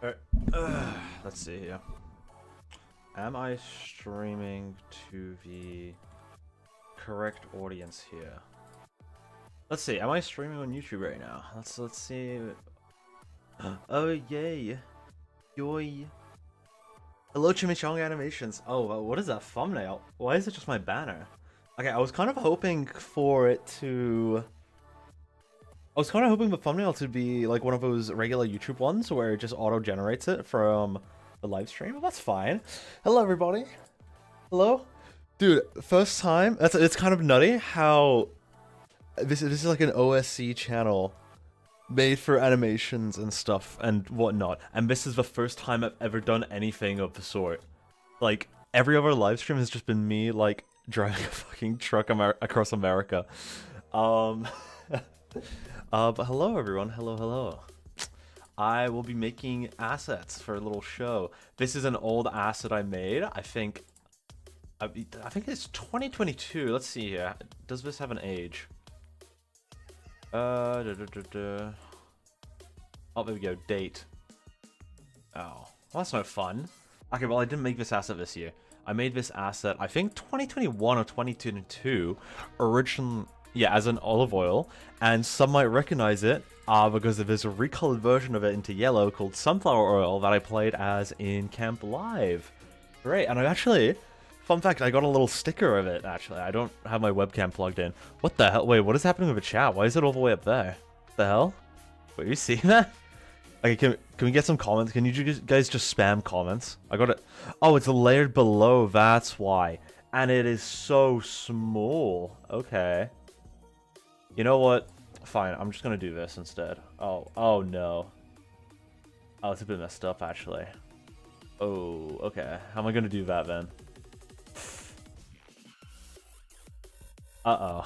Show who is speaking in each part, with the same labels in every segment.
Speaker 1: Alright, let's see here. Am I streaming to the correct audience here? Let's see. Am I streaming on YouTube right now? Let's see. Oh yay, yoy. Hello, Chimichanga Animations. Oh, what is that thumbnail? Why is it just my banner? Okay, I was kind of hoping for it to. I was kind of hoping the thumbnail to be like one of those regular YouTube ones where it just auto-generates it from the live stream. Well, that's fine. Hello, everybody. Hello, dude. First time. It's kind of nutty how this is like an OSC channel made for animations and stuff and whatnot, and this is the first time I've ever done anything of the sort. Like every other live stream has just been me like driving a fucking truck across America. Um. But hello everyone, hello. I will be making assets for a little show. This is an old asset I made. I think it's 2022. Let's see here. Does this have an age? Oh, there we go. Date. Oh, well, that's no fun. Okay, well, I didn't make this asset this year. I made this asset, I think 2021 or 2022, yeah, as an olive oil, and some might recognize it because there's a recolored version of it into yellow called sunflower oil that I played as in Camp Live. Great, and I actually, fun fact, I got a little sticker of it, actually. I don't have my webcam plugged in. What the hell? Wait, what is happening with the chat? Why is it all the way up there? What the hell? Wait, you see that? Okay, can we get some comments? Can you guys just spam comments? I got it. Oh, it's layered below, that's why. And it is so small. Okay. You know what? Fine, I'm just gonna do this instead. Oh no. Oh, it's a bit messed up, actually. Oh, okay. How am I gonna do that, then? Uh-oh.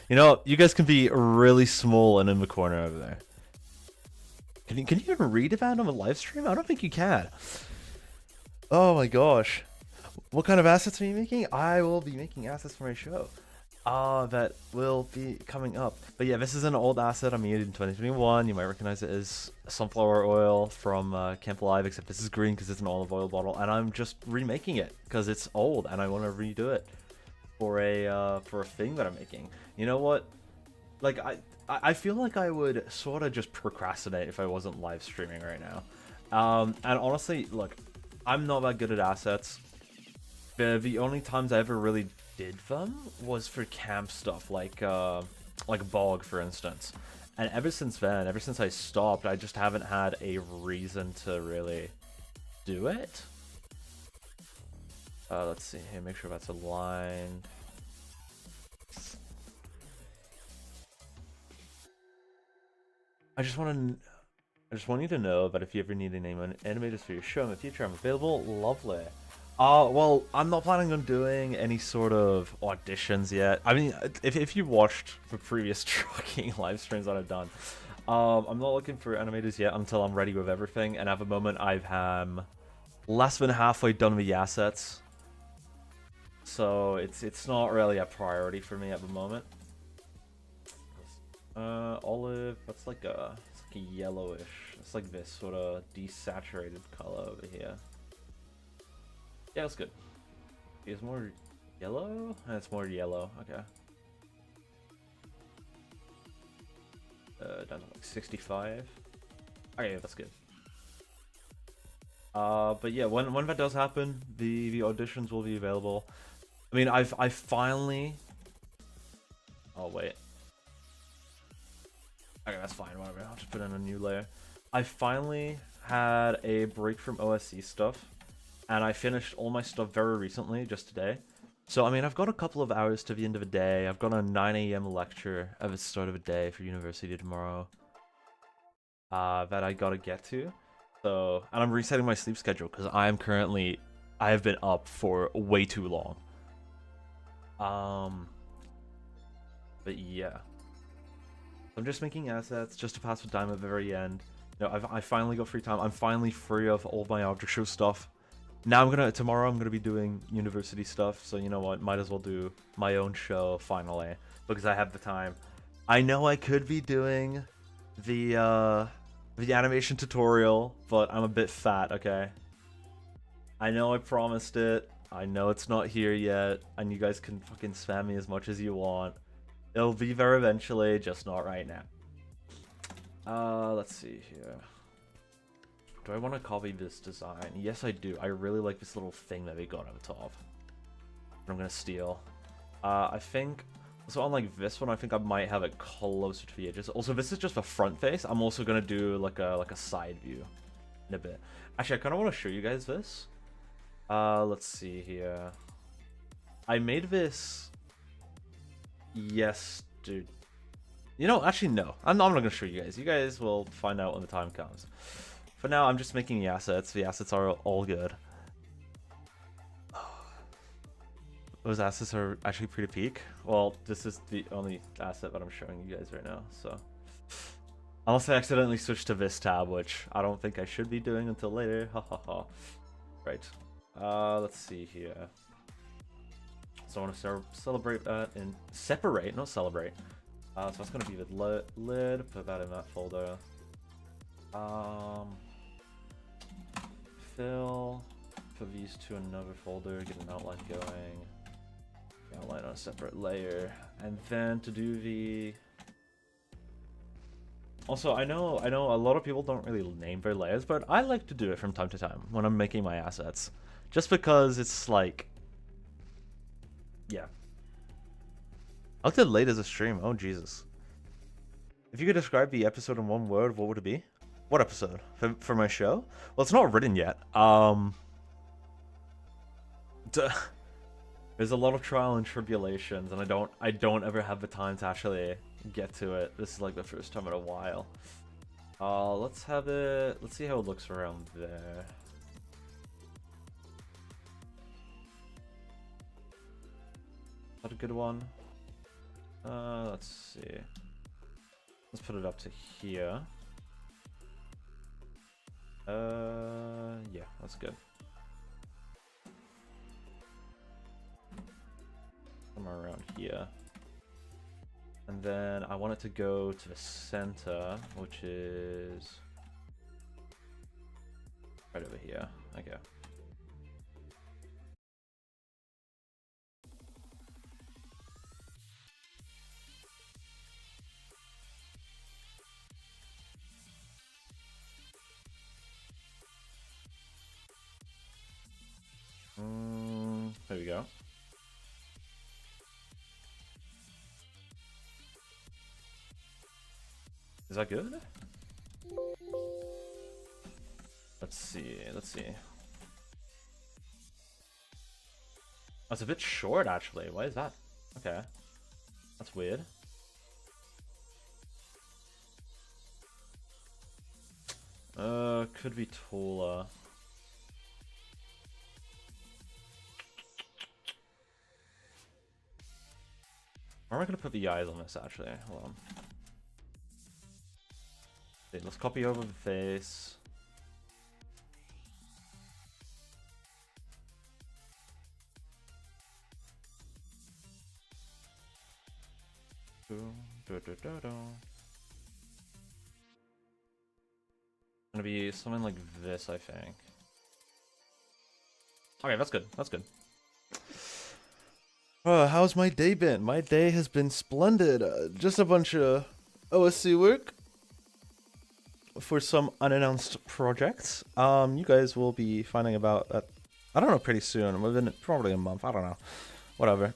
Speaker 1: You know, you guys can be really small and in the corner over there. Can you even read that on a live stream? I don't think you can. Oh my gosh. What kind of assets are you making? I will be making assets for my show. That will be coming up. But yeah, this is an old asset I made in 2021. You might recognize it as sunflower oil from Camp Live, except this is green because it's an olive oil bottle, and I'm just remaking it because it's old and I want to redo it for a thing that I'm making. You know what? Like I feel like I would sort of just procrastinate if I wasn't live streaming right now. And honestly, look, I'm not that good at assets. The only times I ever really did them was for camp stuff, like Bog, for instance. And ever since then, ever since I stopped, I just haven't had a reason to really do it. Let's see here, make sure that's aligned. I just want you to know that if you ever need any animators for your show in the future, I'm available. Lovely. Well, I'm not planning on doing any sort of auditions yet. I mean, if you watched the previous trucking live streams that I've done, I'm not looking for animators yet until I'm ready with everything. And at the moment, I'm less than halfway done with the assets, so it's not really a priority for me at the moment. Olive, that's like it's like a yellowish. It's like this sort of desaturated color over here. Yeah, that's good. It's more yellow? It's more yellow, okay. Down to like 65. Okay, that's good. But yeah, when that does happen, the auditions will be available. I mean, I finally. Oh wait. Okay, that's fine. Whatever. I'll just put in a new layer. I finally had a break from OSC stuff. And I finished all my stuff very recently, just today. So, I mean, I've got a couple of hours to the end of the day. I've got a 9 a.m. lecture at the start of the day for university tomorrow. That I gotta get to. So, and I'm resetting my sleep schedule because I have been up for way too long. But yeah. I'm just making assets just to pass the time at the very end. You know, I finally got free time. I'm finally free of all my object show stuff. Now tomorrow I'm gonna be doing university stuff, so you know what, might as well do my own show finally, because I have the time. I know I could be doing the the animation tutorial, but I'm a bit fat, okay? I know I promised it. I know it's not here yet, and you guys can fucking spam me as much as you want. It'll be there eventually, just not right now. Let's see here. Do I want to copy this design? Yes, I do. I really like this little thing that they got on the top. I'm gonna steal. I think... So on like this one, I think I might have it closer to the edges. Also, this is just a front face. I'm also gonna do like a side view in a bit. Actually, I kind of want to show you guys this. Let's see here. I made this... Yes, dude. You know, actually, no. I'm not going to show you guys. You guys will find out when the time comes. For now, I'm just making the assets. The assets are all good. Those assets are actually pretty peak. Well, this is the only asset that I'm showing you guys right now, so... Unless I accidentally switch to this tab, which I don't think I should be doing until later. Ha ha ha. Right. Let's see here. So I want to celebrate that and separate, not celebrate. So that's going to be the lid, put that in that folder. Fill, put these to another folder, get an outline going. Outline on a separate layer. And then to do the... Also, I know a lot of people don't really name their layers, but I like to do it from time to time when I'm making my assets. Just because it's like... Yeah. I looked at late as a stream. Oh, Jesus. If you could describe the episode in one word, what would it be? What episode? For my show? Well, it's not written yet. There's a lot of trial and tribulations, and I don't ever have the time to actually get to it. This is like the first time in a while. Let's have it... Let's see how it looks around there. Is that a good one? Let's see. Let's put it up to here. Yeah, that's good. Somewhere around here. And then I want it to go to the center, which is right over here. Okay. There we go. Is that good? Let's see, let's see. That's a bit short, actually. Why is that? Okay. That's weird. Could be taller. Where am I gonna put the eyes on this, actually? Hold on. Okay, let's copy over the face. Gonna be something like this, I think. Okay, that's good. That's good. How's my day been? My day has been splendid. Just a bunch of OSC work for some unannounced projects. You guys will be finding about that, I don't know, pretty soon. Within probably a month. I don't know. Whatever.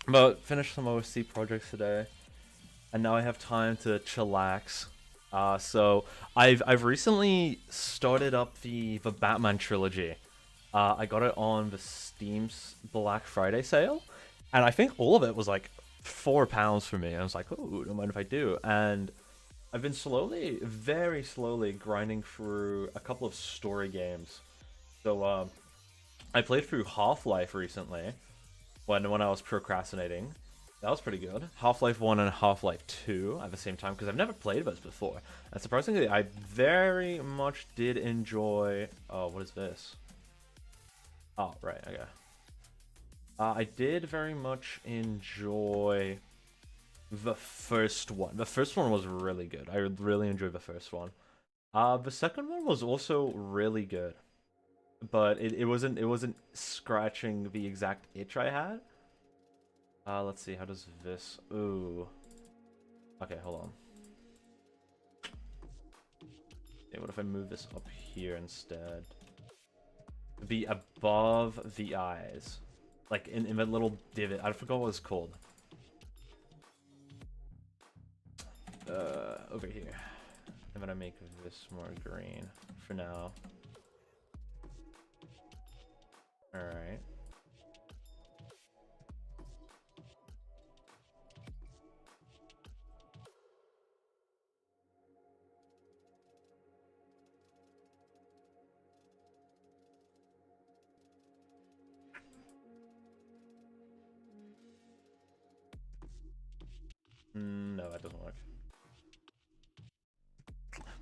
Speaker 1: But finished some OSC projects today, and now I have time to chillax. So I've recently started up the Batman trilogy. I got it on the Steam's Black Friday sale, and I think all of it was like £4 for me. I was like, oh, don't mind if I do. And I've been slowly, very slowly grinding through a couple of story games. So I played through Half-Life recently when I was procrastinating. That was pretty good. Half-Life 1 and Half-Life 2 at the same time, because I've never played those before. And surprisingly, I very much did enjoy... Oh, what is this? Oh, right, okay. I did very much enjoy the first one. The first one was really good. I really enjoyed the first one. The second one was also really good, but it wasn't scratching the exact itch I had. Let's see, how does this? Ooh. Okay, hold on. Yeah, what if I move this up here instead? Be above the eyes, like in that little divot. I forgot what it's called. Over here. I'm gonna make this more green for now. Alright. No, that doesn't work.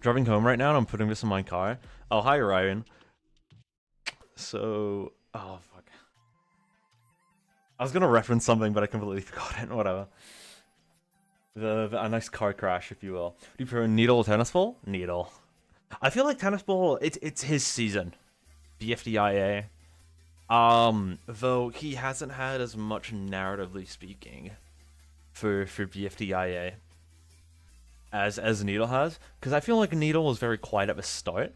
Speaker 1: Driving home right now and I'm putting this in my car. Oh, hi, Ryan. So... Oh, fuck. I was gonna reference something, but I completely forgot it. Whatever. A nice car crash, if you will. Do you prefer Needle or Tennis Ball? Needle. I feel like Tennis Ball, it's his season. BFDIA. Though he hasn't had as much narratively speaking for BFDIA as Needle has, because I feel like Needle was very quiet at the start,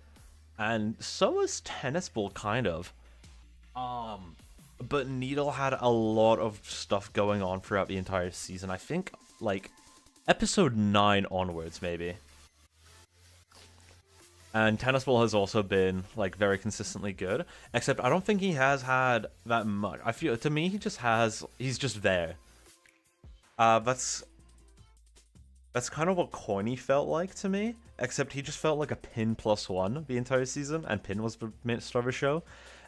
Speaker 1: and so was Tennis Ball kind of. But Needle had a lot of stuff going on throughout the entire season. I think like episode 9 onwards, maybe. And Tennis Ball has also been like very consistently good, except I don't think he has had that much. I feel to me he's just there. That's kind of what Corny felt like to me, except he just felt like a Pin +1 the entire season, and Pin was the main star of the show.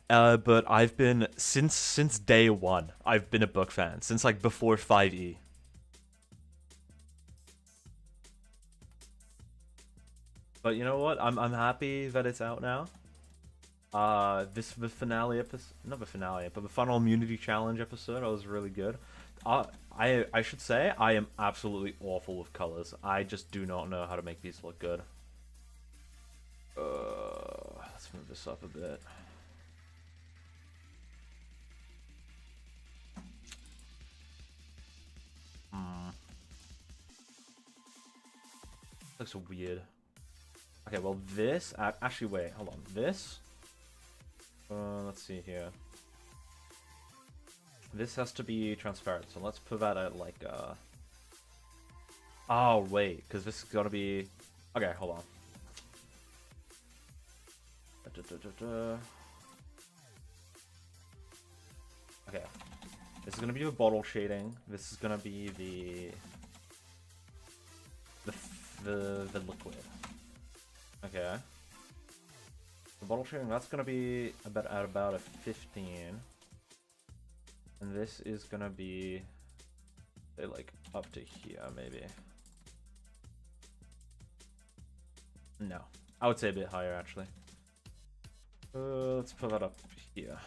Speaker 1: But I've been since day one. I've been a Book fan since like before 5e. But you know what? I'm happy that it's out now. The finale episode, not the finale, but the final immunity challenge episode, was really good. I should say I am absolutely awful with colors. I just do not know how to make these look good. Let's move this up a bit. Looks weird. Okay, well this actually wait, hold on. This. Let's see here. This has to be transparent, so let's put that at like Oh wait, because this is gonna be. Okay, hold on. Okay, this is gonna be the bottle shading. This is gonna be the liquid. Okay. The bottle shading, that's gonna be about a 15. And this is gonna be, say, like up to here, maybe. No, I would say a bit higher actually. Let's put that up here.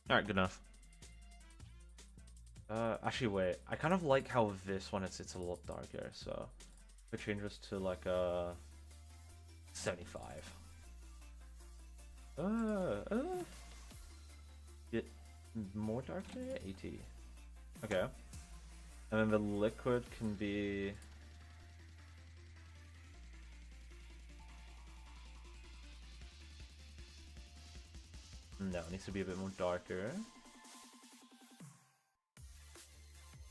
Speaker 1: All right, good enough. Actually, wait. I kind of like how this one it's a lot darker. So, if it changes to like a 75. Get more darker? 80. Okay. And then the liquid can be. No, it needs to be a bit more darker.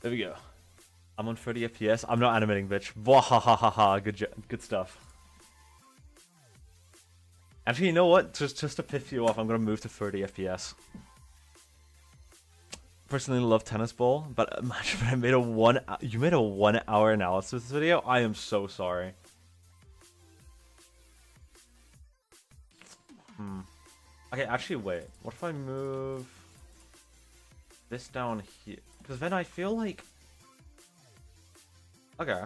Speaker 1: There we go. I'm on 30 FPS. I'm not animating, bitch. Wahahaha. Good stuff. Actually, you know what? Just to piss you off, I'm gonna move to 30 FPS. Personally, love Tennis Ball, but imagine if I made you made a 1 hour analysis video. I am so sorry. Okay, actually, wait. What if I move this down here? Because then I feel like. Okay.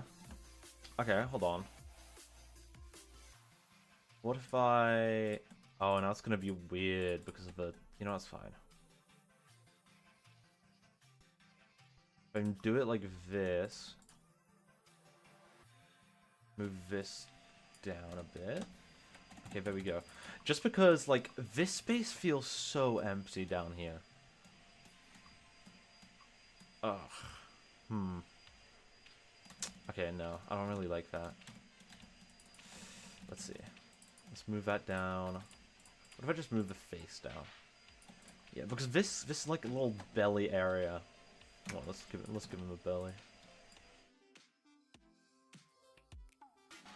Speaker 1: Okay, hold on. What if I... Oh, now it's gonna be weird because of the... You know, it's fine. If I do it like this... Move this down a bit. Okay, there we go. Just because, like, this space feels so empty down here. Ugh. Okay, no. I don't really like that. Let's see. Let's move that down. What if I just move the face down? Yeah, because this like little belly area. Well, let's give him a belly.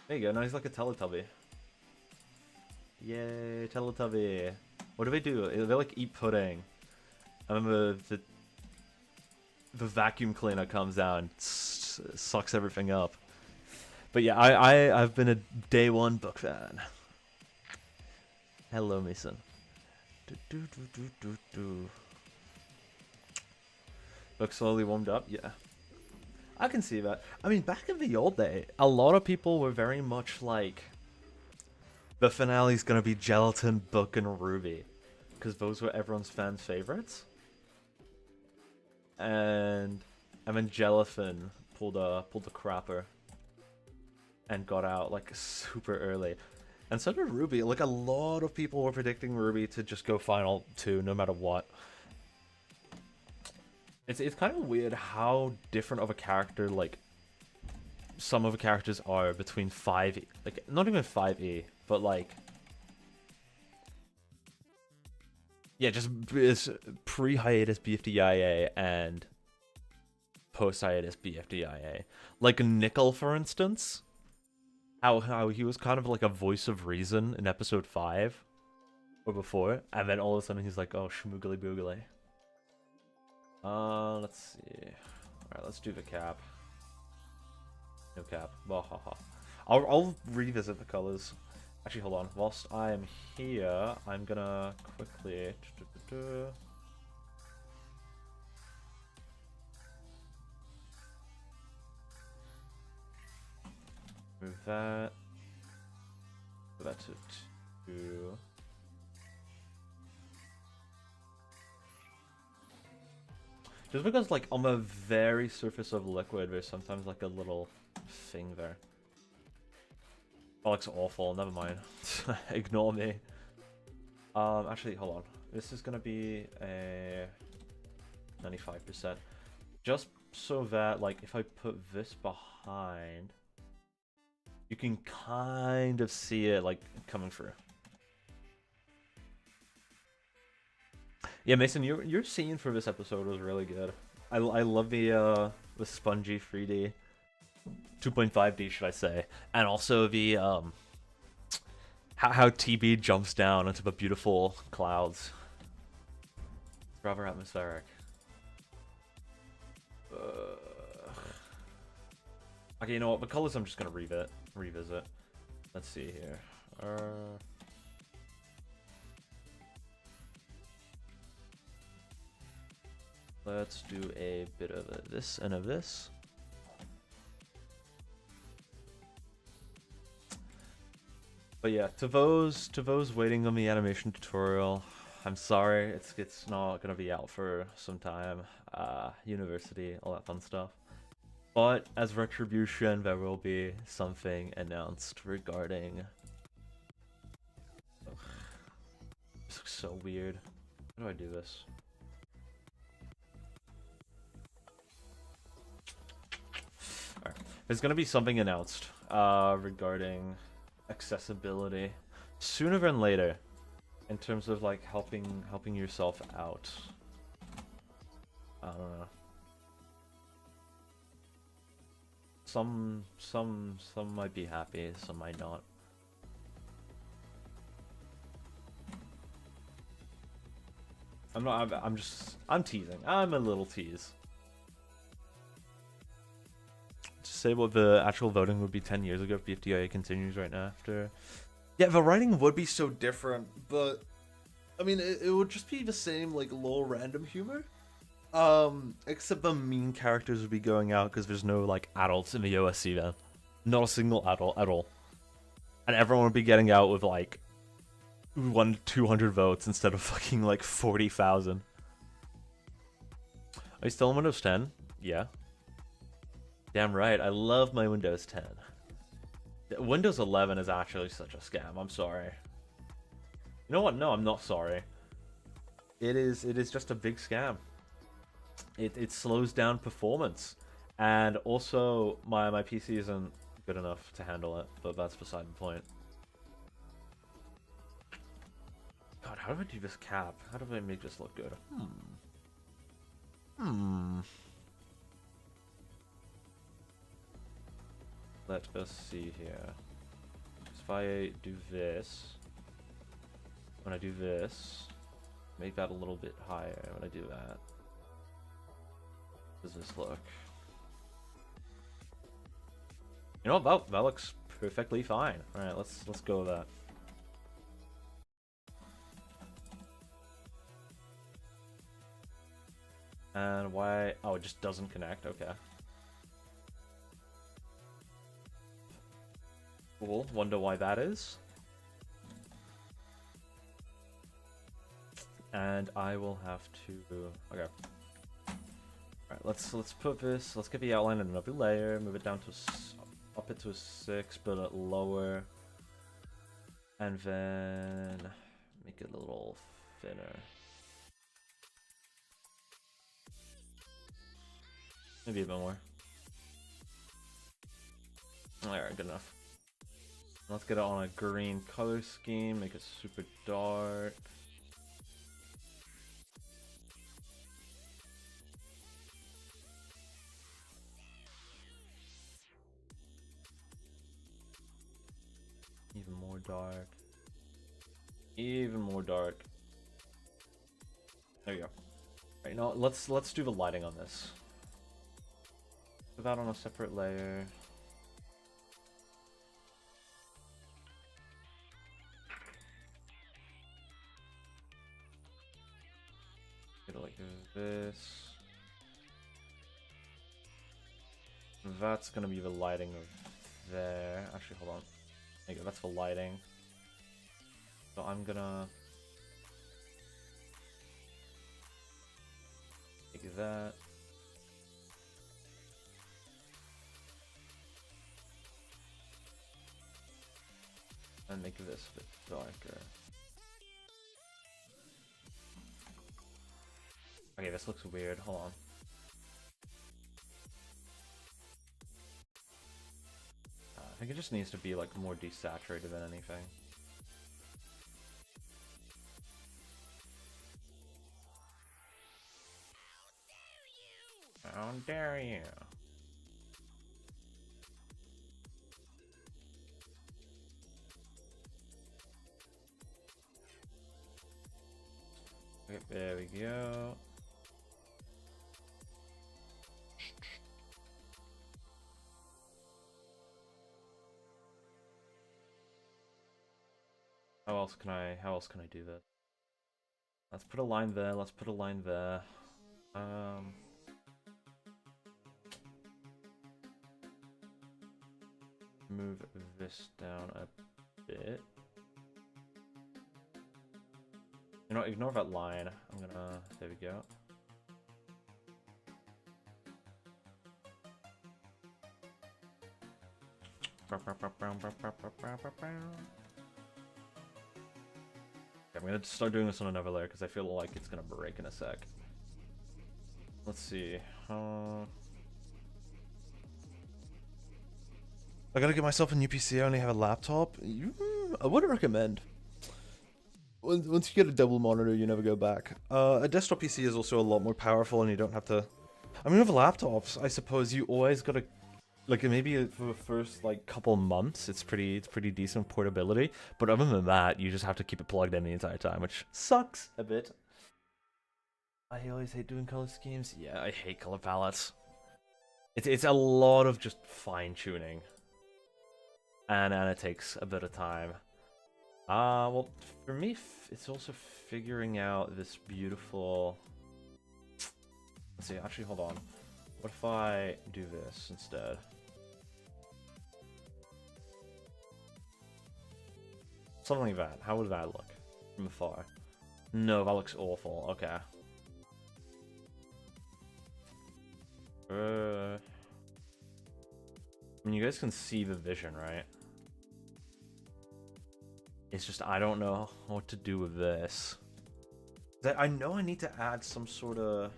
Speaker 1: There you go. Now he's like a Teletubby. Yay, Teletubby. What do they do? They like eat pudding. I remember the vacuum cleaner comes down, sucks everything up. But yeah, I've been a day one book fan. Hello, Mason. Book slowly warmed up. Yeah, I can see that. I mean, back in the old day, a lot of people were very much like, the finale's gonna be Gelatin, Book, and Ruby, because those were everyone's fan favorites. And then Jellyfin pulled a crapper and got out like super early. And so did Ruby. Like, a lot of people were predicting Ruby to just go Final 2 no matter what. It's kind of weird how different of a character, like, some of the characters are between 5e. Like, not even 5e, but like... Yeah, just pre-hiatus BFDIA and post-hiatus BFDIA. Like Nickel, for instance. How he was kind of like a voice of reason in episode 5 or before, and then all of a sudden he's like, oh, schmoogly boogly. Let's see. Alright, let's do the cap. No cap. Bahaha. I'll revisit the colors. Actually, hold on. Whilst I am here, I'm gonna quickly... Move that. Put that to 2. Just because, like, on the very surface of liquid, there's sometimes, like, a little thing there. Oh, looks awful. Never mind. Ignore me. Actually, hold on. This is gonna be a 95%. Just so that, like, if I put this behind... You can kind of see it, like, coming through. Yeah, Mason, your scene for this episode was really good. I love the spongy 3D, 2.5D, should I say, and also the how TB jumps down into the beautiful clouds. It's rather atmospheric. Okay, you know what? The colors I'm just gonna revisit. Let's see here. Let's do a bit of this and of this. But yeah, to those waiting on the animation tutorial, I'm sorry, it's not gonna be out for some time. University, all that fun stuff. But as retribution, there will be something announced regarding... Ugh. This looks so weird. How do I do this? Alright. There's gonna be something announced regarding accessibility sooner than later, in terms of like helping yourself out. I don't know. Some might be happy, some might not. I'm teasing. I'm a little tease. To say what the actual voting would be 10 years ago if BFDIA continues right now after. Yeah, the writing would be so different, but I mean, it would just be the same, like, low random humor. Except the mean characters would be going out because there's no, like, adults in the OSC then. Not a single adult at all. And everyone would be getting out with, like, 200 votes instead of fucking, like, 40,000. Are you still on Windows 10? Yeah. Damn right, I love my Windows 10. Windows 11 is actually such a scam. I'm sorry. You know what? No, I'm not sorry. It is just a big scam. It slows down performance. And also my PC isn't good enough to handle it, but that's beside the point. God, how do I do this cap? How do I make this look good? Let us see here. If I do this, when I do this, make that a little bit higher when I do that. How does this look? You know what? That looks perfectly fine. All right, let's go with that. And why? Oh, it just doesn't connect. Okay. Cool. Wonder why that is. And I will have to. Okay. All right. Let's put this. Let's get the outline in another layer. Move it down to up it to a 6, but it lower. And then make it a little thinner. Maybe a bit more. Alright, good enough. Let's get it on a green color scheme, make it super dark. Even more dark. Even more dark. There you go. Right, now let's do the lighting on this. Put that on a separate layer. Get it like this. That's gonna be the lighting of there. Actually, hold on. There you go, that's the lighting. So I'm gonna take that. And make this a bit darker. Okay, this looks weird. Hold on. I think it just needs to be like more desaturated than anything. How dare you? Okay, there we go. How else can I do this? Let's put a line there, let's put a line there. Move this down a bit. You know, ignore that line. I'm gonna, there we go. I'm gonna start doing this on another layer because I feel like it's gonna break in a sec. Let's see. I gotta get myself a new PC. I only have a laptop. I wouldn't recommend. Once you get a double monitor, you never go back. A desktop PC is also a lot more powerful, and you don't have to. I mean, with laptops, I suppose you always gotta. Like maybe for the first like couple months, it's pretty decent portability. But other than that, you just have to keep it plugged in the entire time, which sucks a bit. I always hate doing color schemes. Yeah, I hate color palettes. It's a lot of just fine tuning, and it takes a bit of time. Well, for me, it's also figuring out this beautiful. Let's see. Actually, hold on. What if I do this instead? Something like that. How would that look from afar? No, that looks awful. Okay. I mean, you guys can see the vision, right? It's just I don't know what to do with this. I know I need to add some sort of...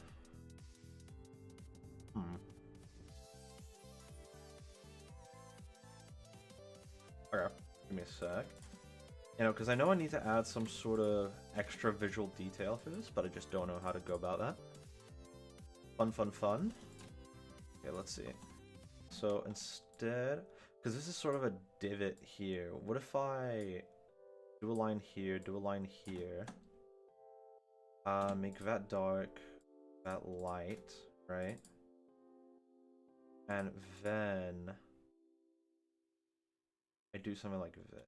Speaker 1: Okay, give me a sec. You know, because I know I need to add some sort of extra visual detail for this, but I just don't know how to go about that. Fun, fun, fun. Okay, let's see. So instead, because this is sort of a divot here, what if I do a line here, do a line here, make that dark, that light, right? And then I do something like this.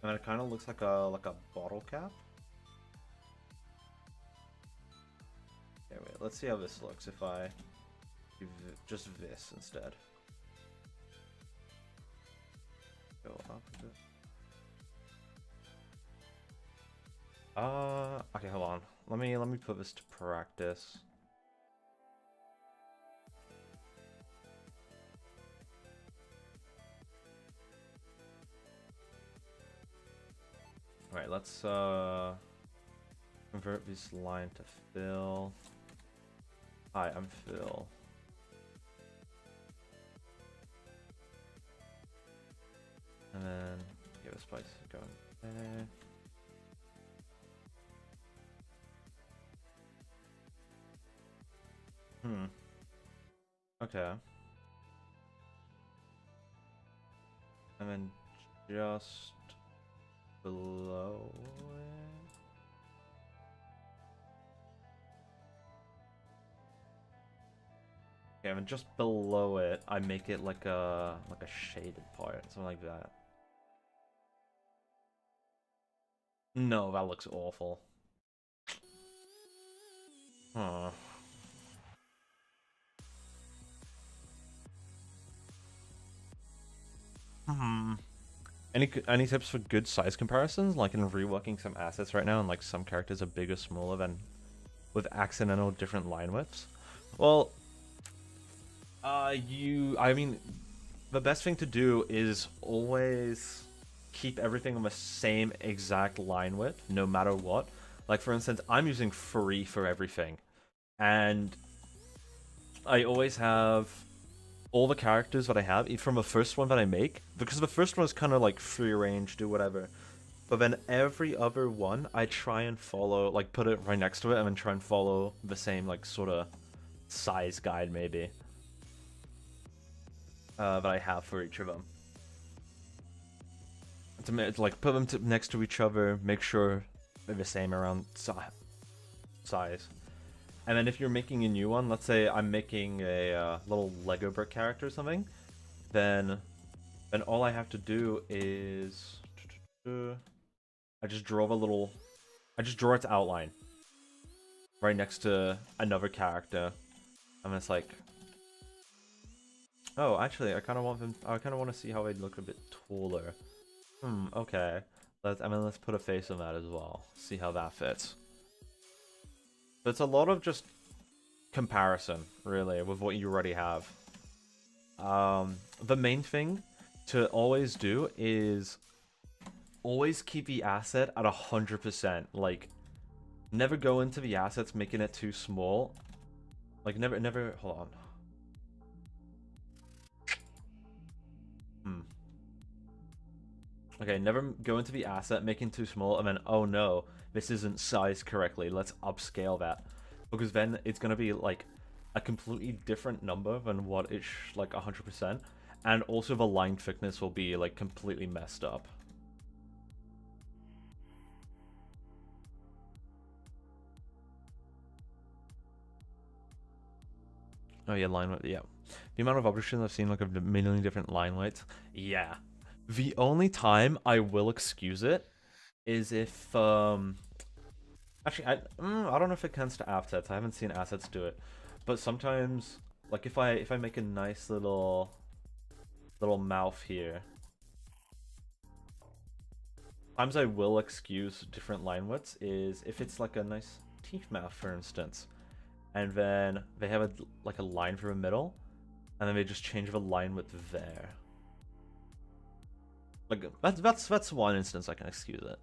Speaker 1: And it kind of looks like a bottle cap. Okay, wait, let's see how this looks if I do just this instead. Go up a bit. Okay, hold on. Let me put this to practice. Alright, let's convert this line to fill. Hi, I'm Phil. And then give a spice going there. Okay. And then just below it. Okay, and then just below it, I make it like a shaded part, something like that. No, that looks awful. Huh. Any tips for good size comparisons? Like in reworking some assets right now, and like some characters are bigger, smaller than with accidental different line widths. Well, I mean, the best thing to do is always keep everything on the same exact line width, no matter what. Like for instance, I'm using free for everything, and I always have all the characters that I have from the first one that I make, because the first one is kind of like free range, do whatever. But then every other one, I try and follow, like put it right next to it, and then try and follow the same like sort of size guide maybe that I have for each of them. To like put them next to each other, make sure they're the same around size. And then if you're making a new one, let's say I'm making a little Lego brick character or something, then all I have to do is I just draw its outline right next to another character, and it's like, oh, actually, I kind of want to see how they look a bit taller. Okay. Let's put a face on that as well. See how that fits. But it's a lot of just comparison, really, with what you already have. The main thing to always do is always keep the asset at 100%. Like, never go into the assets making it too small. Like, never, hold on. Okay, never go into the asset making too small and then, oh no, this isn't sized correctly, let's upscale that. Because then it's going to be like a completely different number than what it's like 100%. And also the line thickness will be like completely messed up. Oh yeah, line width, yeah. The amount of options I've seen like a million different line widths. Yeah. The only time I will excuse it is if actually I don't know if it counts to assets. I haven't seen assets do it, but sometimes like if I make a nice little little mouth here. Times I will excuse different line widths is if it's like a nice teeth mouth, for instance, and then they have like a line through the middle, and then they just change the line width there. Like that's one instance I can excuse it.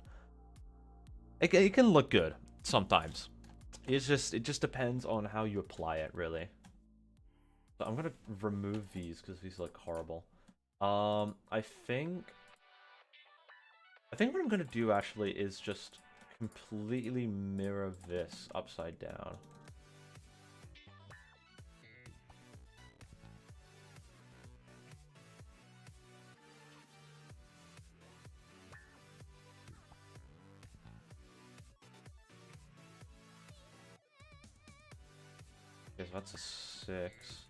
Speaker 1: It can look good sometimes. It just depends on how you apply it, really. So I'm gonna remove these because these look horrible. I think what I'm gonna do actually is just completely mirror this upside down. Okay, so that's a 6.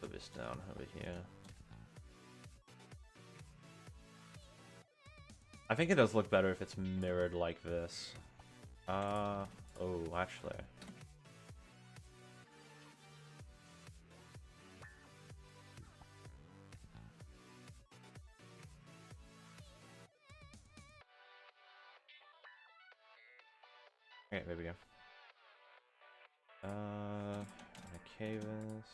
Speaker 1: Put this down over here. I think it does look better if it's mirrored like this. Oh, actually. Okay, there we go. Okay, this.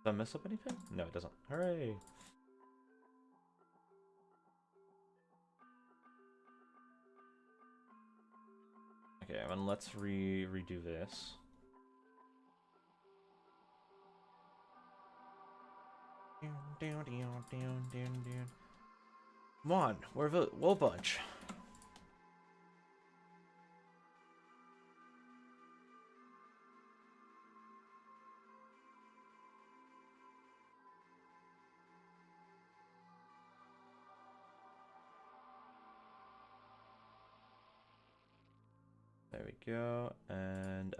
Speaker 1: Did I mess up anything? No, it doesn't. Hooray! Okay, and let's redo this. Come on, we're the Wool Bunch. There we go, and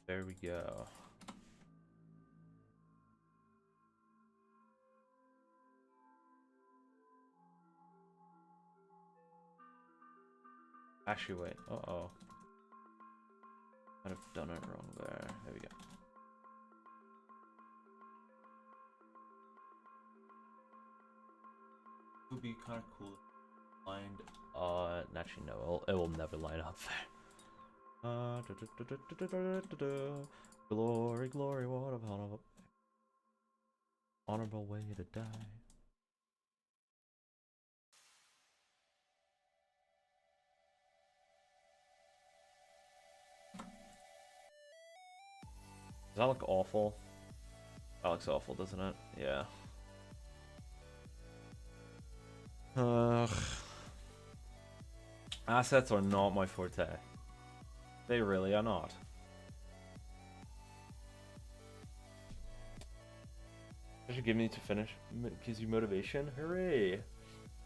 Speaker 1: there we go. Actually, wait. Uh-oh. Might have done it wrong there. There we go. It would be kind of cool if lined. Actually, no, it will never line up there. Glory, glory, what a honorable way to die. Does that look awful? That looks awful, doesn't it? Yeah. Assets are not my forte. They really are not. That should give me to finish. Gives you motivation. Hooray!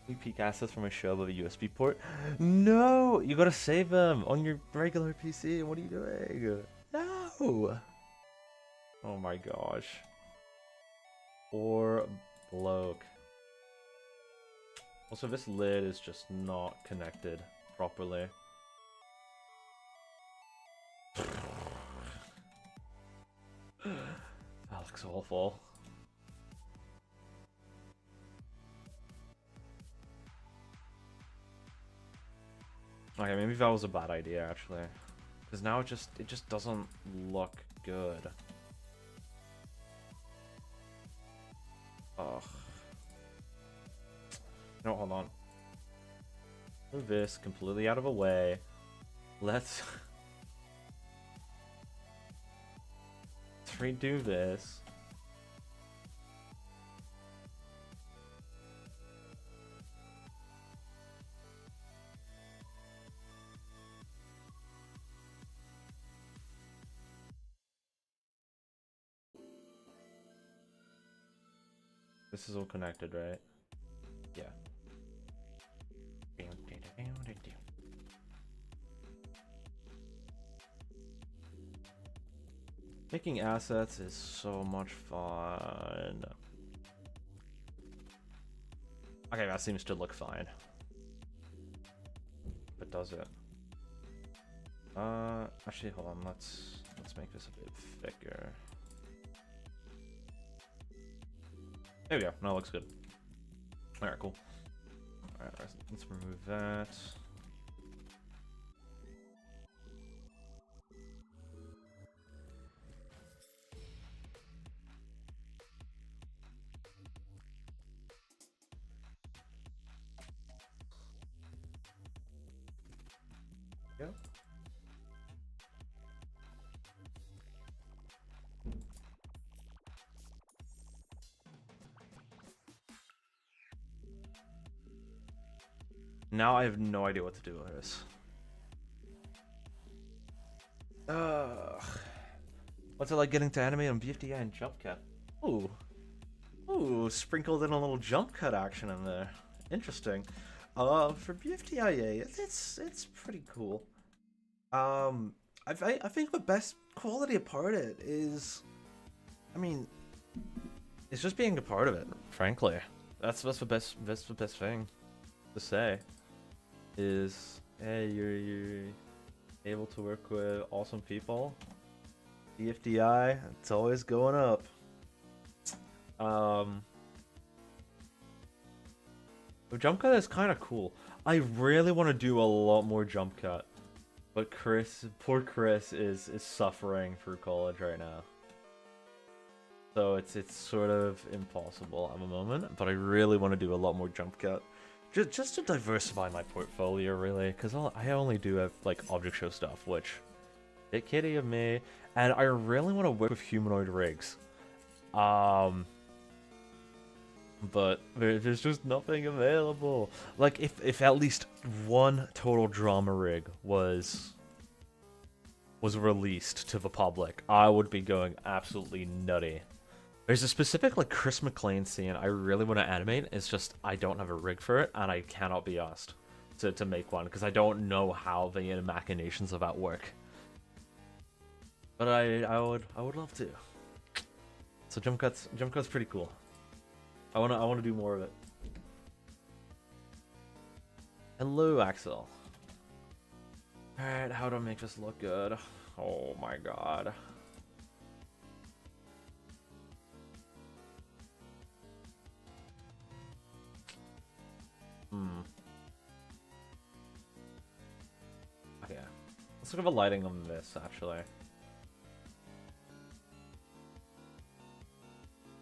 Speaker 1: You peak assets from a show of a USB port. No! You gotta save them on your regular PC. What are you doing? No! Oh my gosh. Poor bloke. Also, this lid is just not connected properly. That looks awful. Okay, maybe that was a bad idea actually, because now it just doesn't look good. Ugh. No, hold on. Move this completely out of the way. Let's redo this. This is all connected, right? Yeah. Making assets is so much fun. Okay, that seems to look fine. But does it? Actually, hold on. Let's make this a bit thicker. There we go. No, it looks good. All right, cool. All right, let's remove that. Yeah. Now I have no idea what to do with this. What's it like getting to animate on BFDI and jump cut? Ooh. Ooh, sprinkled in a little jump cut action in there. Interesting. For BFDIA, it's pretty cool. I think the best quality of part of it is, I mean, it's just being a part of it. Frankly, that's the best thing to say. Is, hey, you're able to work with awesome people. BFDI, it's always going up. The jump cut is kind of cool. I really want to do a lot more jump cut, but poor Chris is suffering through college right now. So it's sort of impossible at the moment, but I really want to do a lot more jump cut. Just to diversify my portfolio, really, because I only do have, like, object show stuff, which, bit kitty of me, and I really want to work with humanoid rigs. But there's just nothing available. Like, if at least one total drama rig was released to the public, I would be going absolutely nutty. There's a specific, like, Chris McLean scene I really want to animate. It's just I don't have a rig for it, and I cannot be asked to make one because I don't know how the inner machinations of that work. But I would love to. So jump cut's pretty cool. I wanna do more of it. Hello, Axel. All right, how do I make this look good? Oh my god. Okay, let's look at the lighting on this, actually.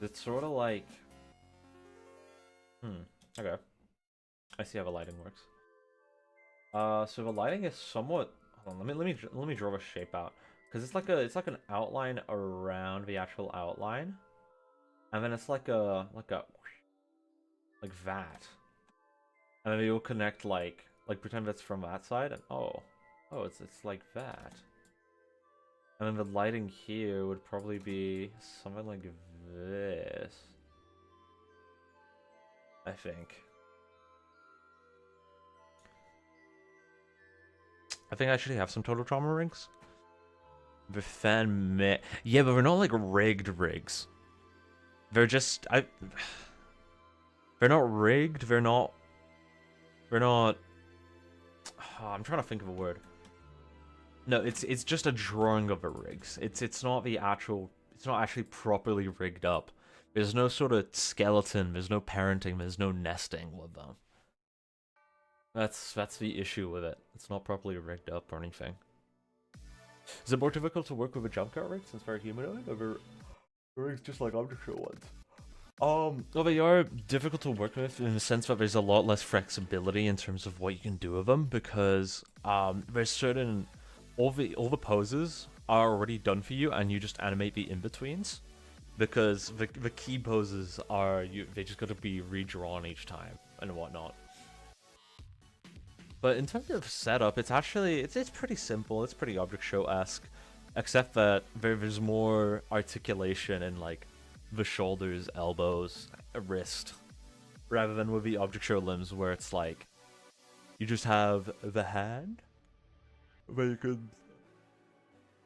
Speaker 1: It's sort of like... okay. I see how the lighting works. So the lighting is somewhat... Hold on, let me draw a shape out. Because it's like an outline around the actual outline. And then it's like that. And then you'll connect like pretend that's from that side, and oh, it's like that. And then the lighting here would probably be something like this, I think. I think I actually have some total trauma rings. The fan yeah, but they're not like rigged rigs. They're just they're not rigged. They're not. Oh, I'm trying to think of a word. No, it's just a drawing of the rigs. It's not the actual. It's not actually properly rigged up. There's no sort of skeleton. There's no parenting. There's no nesting with them. That's the issue with it. It's not properly rigged up or anything. Is it more difficult to work with a jump cut rig since they're humanoid, or rigs just like object show ones? Well, they are difficult to work with in the sense that there's a lot less flexibility in terms of what you can do with them, because there's certain all the poses are already done for you, and you just animate the in-betweens, because the key poses are they just got to be redrawn each time and whatnot. But in terms of setup, it's actually it's pretty simple. It's pretty object show-esque, except that there's more articulation in like the shoulders, elbows, wrist, rather than with the object show limbs where it's like you just have the hand, but you could,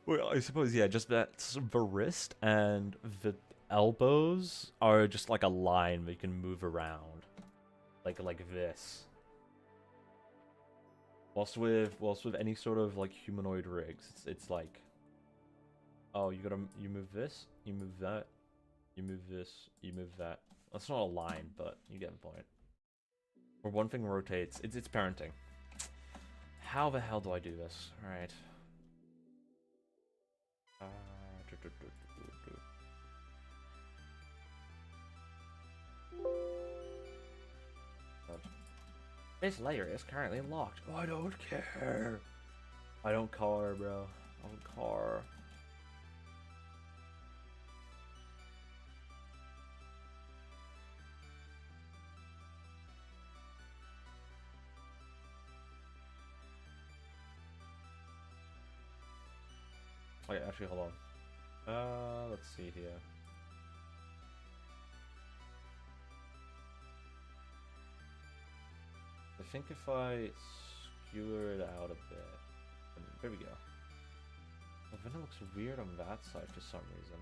Speaker 1: well, I suppose, yeah, just that's the wrist, and the elbows are just like a line that you can move around, like this. Whilst with any sort of like humanoid rigs, it's like, oh, you move this, you move that, you move this, you move that. That's not a line, but you get the point. Where one thing rotates, it's parenting. How the hell do I do this? All right. This layer is currently locked. Oh, I don't care. I don't care, bro. I don't care. Wait, actually, hold on. Let's see here. I think if I skewer it out a bit, there we go. Well, then it looks weird on that side for some reason.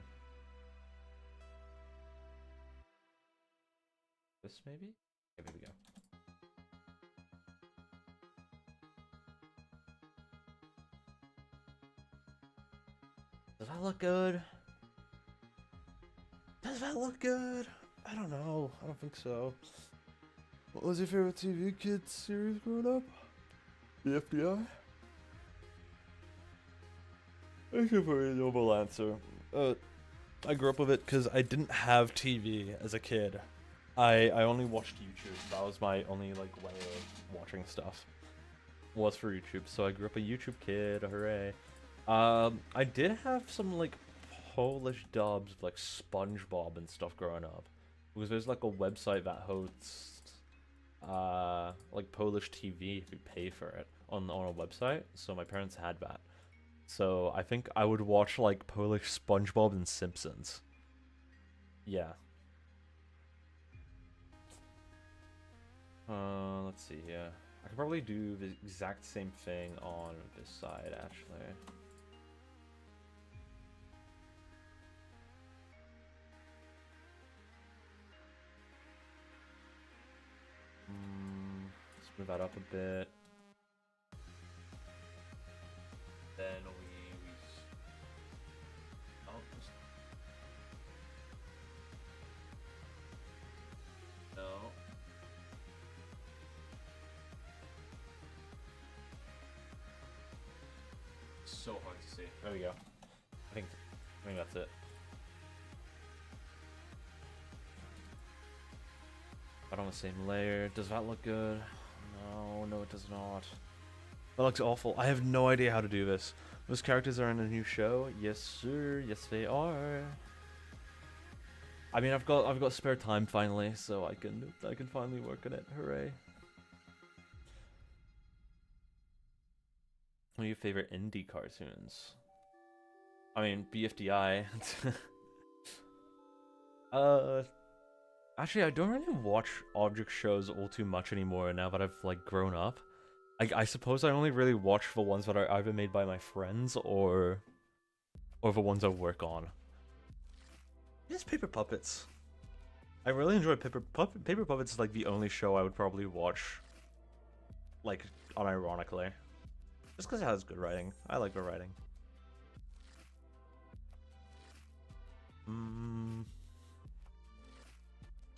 Speaker 1: This maybe? Okay, there we go. Does that look good? Does that look good? I don't know. I don't think so. What was your favorite TV kids series growing up? The FBI? That's a very noble answer. I grew up with it because I didn't have TV as a kid. I only watched YouTube. That was my only like way of watching stuff. Was for YouTube. So I grew up a YouTube kid. Hooray! I did have some like Polish dubs of like SpongeBob and stuff growing up, because there's like a website that hosts like Polish TV if you pay for it on a website. So my parents had that. So I think I would watch like Polish SpongeBob and Simpsons. Yeah. Let's see here. I could probably do the exact same thing on this side actually. Let's move that up a bit. Then oh, just... no. So hard to see. There we go. I think that's it. But on the same layer. Does that look good? No, it does not. That looks awful. I have no idea how to do this. Those characters are in a new show. Yes, sir. Yes, they are. I mean, I've got spare time finally, so I can finally work on it. Hooray! What are your favorite indie cartoons? I mean, BFDI. Actually, I don't really watch object shows all too much anymore now that I've like grown up. I suppose I only really watch the ones that are either made by my friends or the ones I work on. Yes, Paper Puppets. I really enjoy Paper Puppets is like the only show I would probably watch, like, unironically. Just because it has good writing. I like the writing.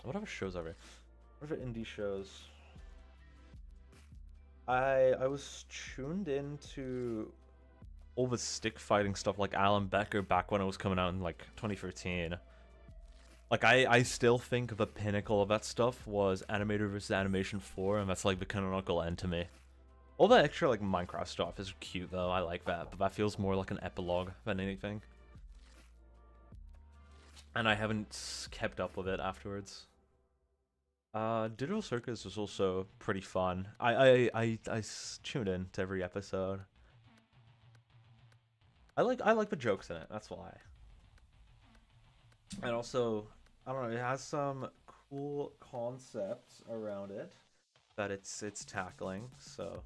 Speaker 1: What other shows are there? What other indie shows? I was tuned into all the stick fighting stuff like Alan Becker back when it was coming out in like 2013. Like I still think the pinnacle of that stuff was Animator vs. Animation 4, and that's like the canonical end to me. All the extra like Minecraft stuff is cute though, I like that, but that feels more like an epilogue than anything. And I haven't kept up with it afterwards. Digital Circus was also pretty fun. I tuned in to every episode. I like the jokes in it, that's why. And also, I don't know, it has some cool concepts around it that it's tackling, so.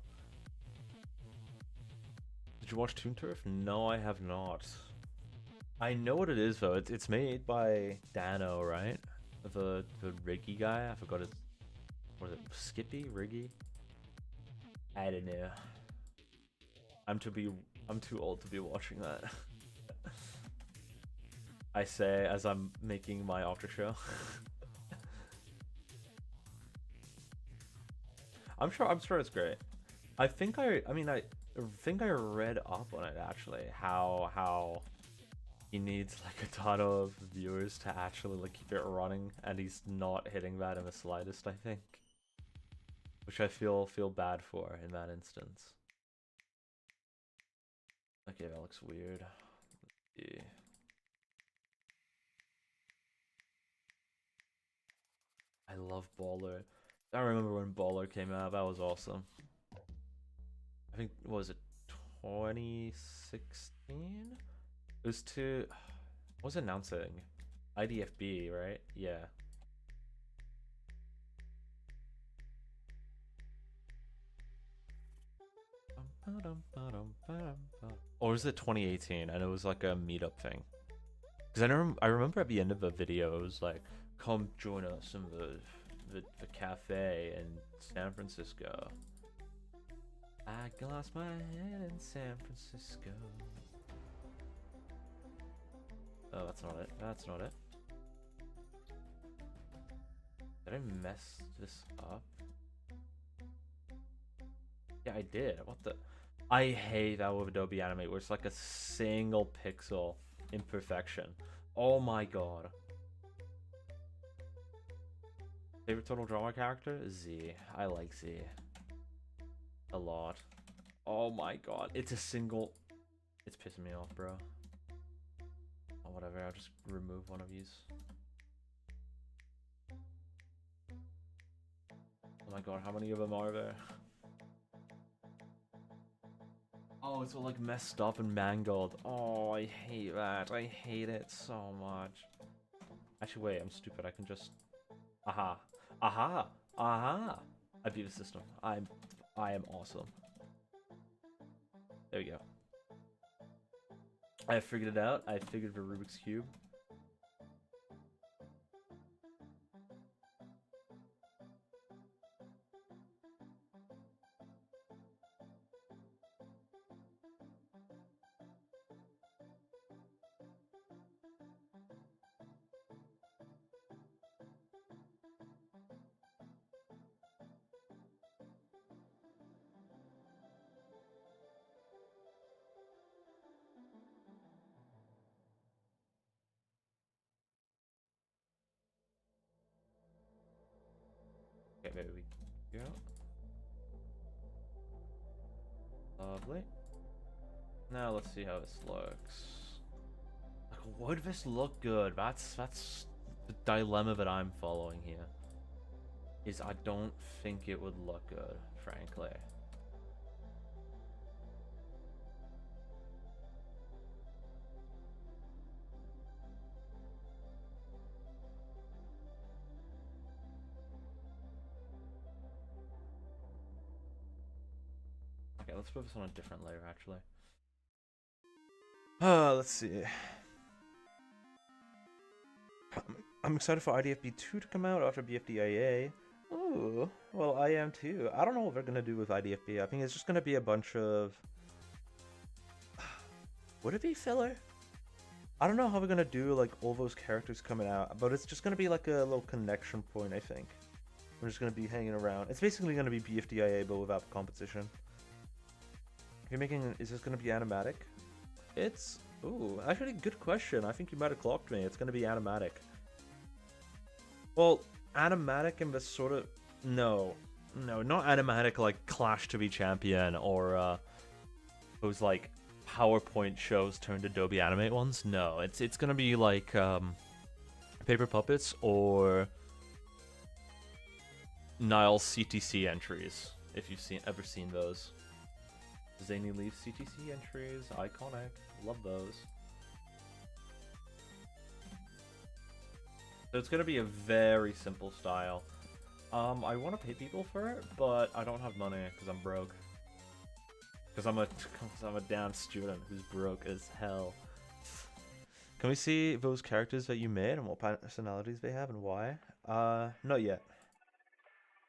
Speaker 1: Did you watch Toon Turf? No, I have not. I know what it is though. It's made by Dano, right? The Riggy guy. I forgot his. What is it? Skippy? Riggy? I don't know. I'm too old to be watching that. I say as I'm making my after show. I'm sure it's great. I think I think I read up on it actually, how he needs like a ton of viewers to actually like keep it running, and he's not hitting that in the slightest, I think. Which I feel bad for in that instance. Okay, that looks weird. Yeah. I love Baller. I remember when Baller came out, that was awesome. I think, what was it 2016? It was to, what was it announcing? IDFB, right? Yeah. Or was it 2018? And it was like a meetup thing. Because I remember at the end of the video, it was like, come join us in the cafe in San Francisco. I lost my head in San Francisco. Oh, that's not it. That's not it. Did I mess this up? Yeah, I did. What the? I hate that with Adobe Animate, where it's like a single pixel imperfection. Oh my god. Favorite total drama character? Z. I like Z. A lot. Oh my god. It's a single... It's pissing me off, bro. Oh, whatever. I'll just remove one of these. Oh my god, how many of them are there? Oh, it's all like messed up and mangled. Oh, I hate that. I hate it so much. Actually, wait, I'm stupid. I can just... Aha. Aha. Aha. I beat the system. I am awesome. There we go. I figured it out. I figured the Rubik's Cube. Okay, maybe we go. Lovely. Now let's see how this looks. Like, would this look good? That's the dilemma that I'm following here. Is I don't think it would look good, frankly. Okay, let's put this on a different layer, actually. Let's see. I'm excited for IDFB 2 to come out after BFDIA. Ooh, well, I am too. I don't know what they're gonna do with IDFB. I think it's just gonna be a bunch of... Would it be filler? I don't know how we're gonna do like all those characters coming out, but it's just gonna be like a little connection point, I think. We're just gonna be hanging around. It's basically gonna be BFDIA, but without competition. You're making... Is this gonna be animatic? It's... Ooh, actually, good question. I think you might have clocked me. It's gonna be animatic. Well, animatic in the sort of... No, not animatic like Clash to be Champion or those like PowerPoint shows turned Adobe Animate ones. No, it's gonna be like Paper Puppets or Nile's CTC entries, if you've ever seen those. Zany Leaf CTC entries, iconic, love those. So it's gonna be a very simple style. I want to pay people for it, but I don't have money because I'm broke. Because I'm a damn student who's broke as hell. Can we see those characters that you made and what personalities they have and why? Not yet.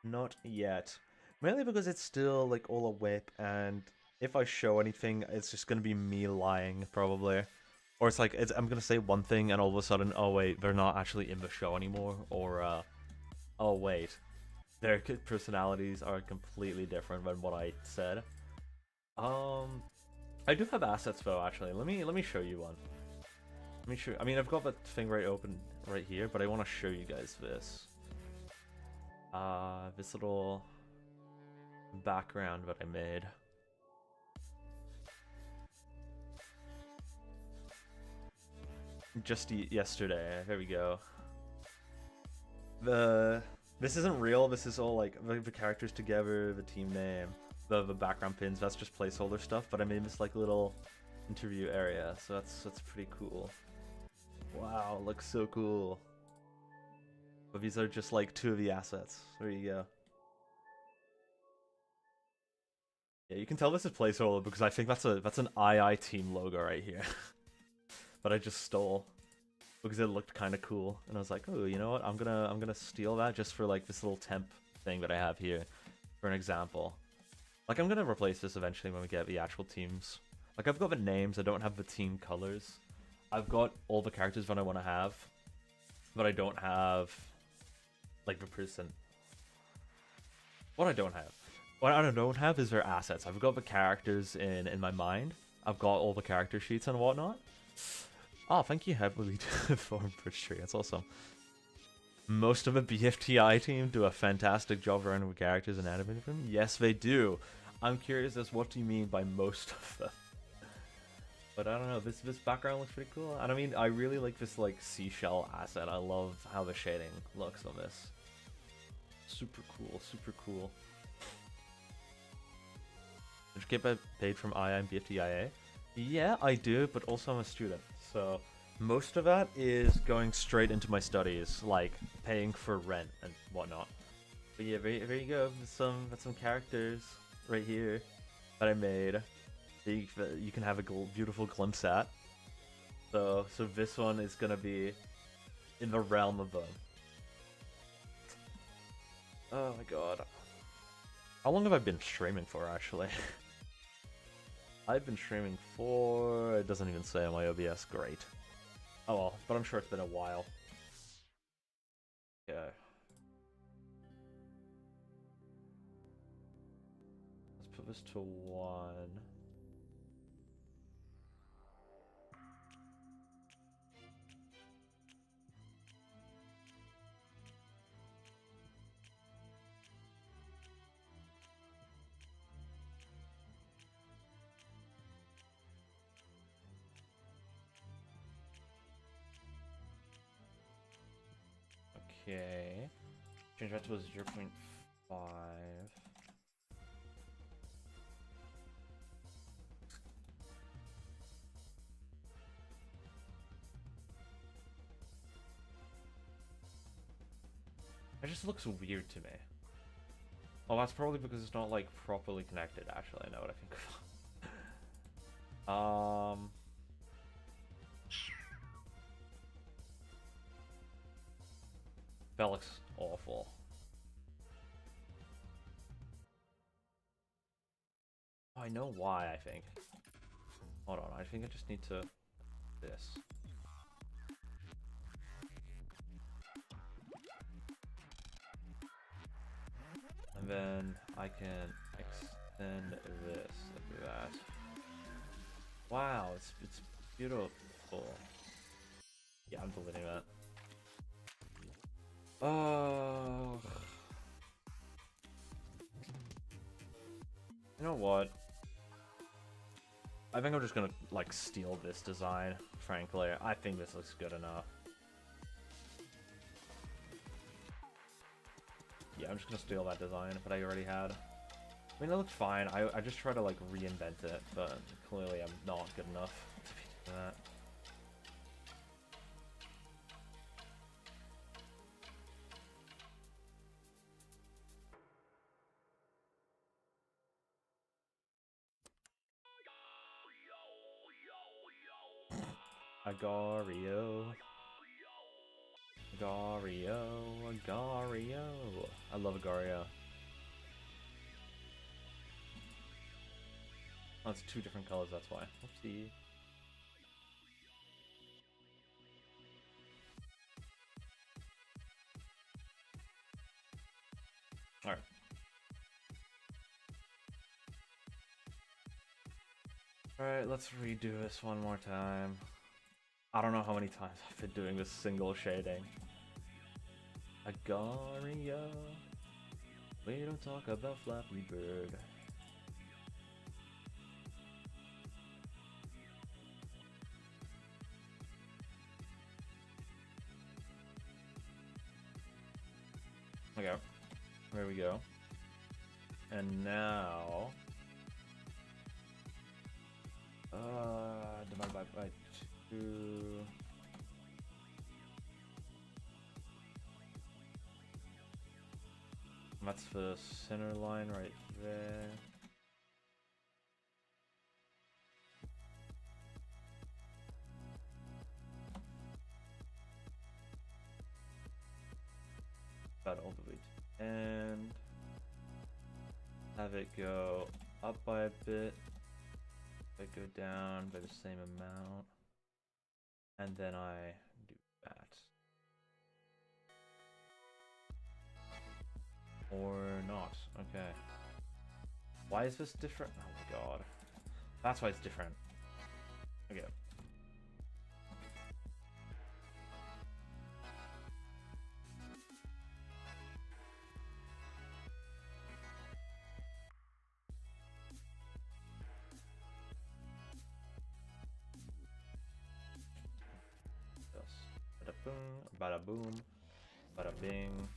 Speaker 1: Not yet. Mainly because it's still like all a whip, and if I show anything, it's just gonna be me lying probably. Or it's like I'm gonna say one thing and all of a sudden, oh wait, they're not actually in the show anymore, or oh wait, their personalities are completely different than what I said. Um, I do have assets though. Actually, let me show you one. Let me show. I mean, I've got that thing right open right here, but I want to show you guys this. This little background that I made. Just yesterday. There we go. This isn't real. This is all like the characters together, the team name, the background pins. That's just placeholder stuff. But I made this like little interview area, so that's pretty cool. Wow, looks so cool. But these are just like two of the assets. There you go. Yeah, you can tell this is placeholder because I think that's an II team logo right here. But I just stole because it looked kind of cool, and I was like, oh, you know what? I'm gonna steal that just for like this little temp thing that I have here, for an example. Like I'm gonna replace this eventually when we get the actual teams. Like I've got the names, I don't have the team colors. I've got all the characters that I want to have, but I don't have like the person. What I don't have. What I don't have is their assets. I've got the characters in my mind. I've got all the character sheets and whatnot. Oh, thank you heavily for Tree. That's awesome. Most of the BFTI team do a fantastic job running with characters and animating them. Yes, they do. I'm curious as what do you mean by most of them? But I don't know. This background looks pretty cool. And I mean, I really like this like seashell asset. I love how the shading looks on this. Super cool. Super cool. Did you get paid from II and BFTIA? Yeah, I do, but also I'm a student. So most of that is going straight into my studies, like paying for rent and whatnot. But yeah, there you go. That's some characters right here that I made that you can have a beautiful glimpse at. So this one is gonna be in the realm of them. Oh my god. How long have I been streaming for, actually? I've been streaming for... It doesn't even say on my OBS. Great. Oh well, but I'm sure it's been a while. Okay. Let's put this to 1. Okay. Change that to a 0.5. It just looks weird to me. Oh, that's probably because it's not like properly connected, actually. I know what I think of. That looks awful. Oh, I know why, I think. Hold on, I think I just need to... this. And then I can extend this like that. Wow, it's beautiful. Yeah, I'm deleting that. Oh. You know what? I think I'm just gonna like steal this design, frankly. I think this looks good enough. Yeah, I'm just gonna steal that design that I already had. I mean, it looks fine. I just try to like reinvent it, but clearly I'm not good enough to be doing that. Agario. Agario, Agario. I love Agario. Oh, it's two different colors, that's why. Whoopsie. Alright. Alright, let's redo this one more time. I don't know how many times I've been doing this single shading. Agario. We don't talk about Flappy Bird. Okay, there we go. And now, divide by 2. That's the center line right there. About all the way to end. Have it go up by a bit. Have it go down by the same amount. And then I do that. Or not. Okay. Why is this different? Oh my god. That's why it's different. Okay. Bada boom, bada boom, bada bing.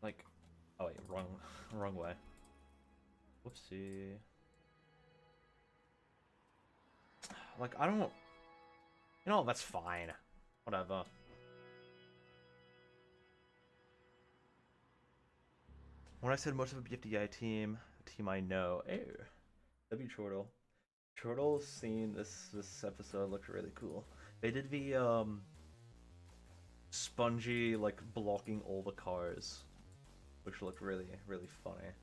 Speaker 1: Like, oh wait, wrong way. Whoopsie. Like, I don't... You know, that's fine. Whatever. When I said most of a BFDI team, a team I know, oh, W Chortle. Chortle's scene this episode looked really cool. They did the spongy, like, blocking all the cars, which looked really funny.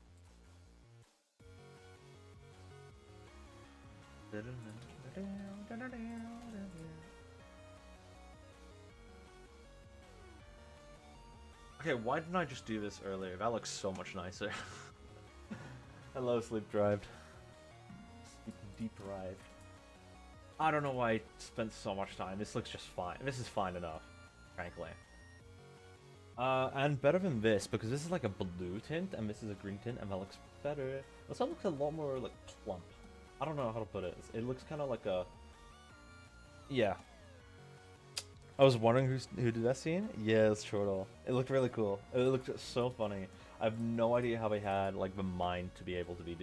Speaker 1: Okay, why didn't I just do this earlier? That looks so much nicer. Hello, Sleep Deprived. Sleep Deprived. I don't know why I spent so much time. This looks just fine. This is fine enough, frankly. And better than this, because this is like a blue tint, and this is a green tint, and that looks better. This one looks a lot more, like, plump. I don't know how to put it. It looks kind of like a... Yeah. I was wondering who did that scene? Yeah, it's Chortle. It looked really cool. It looked so funny. I have no idea how they had, like, the mind to be able to be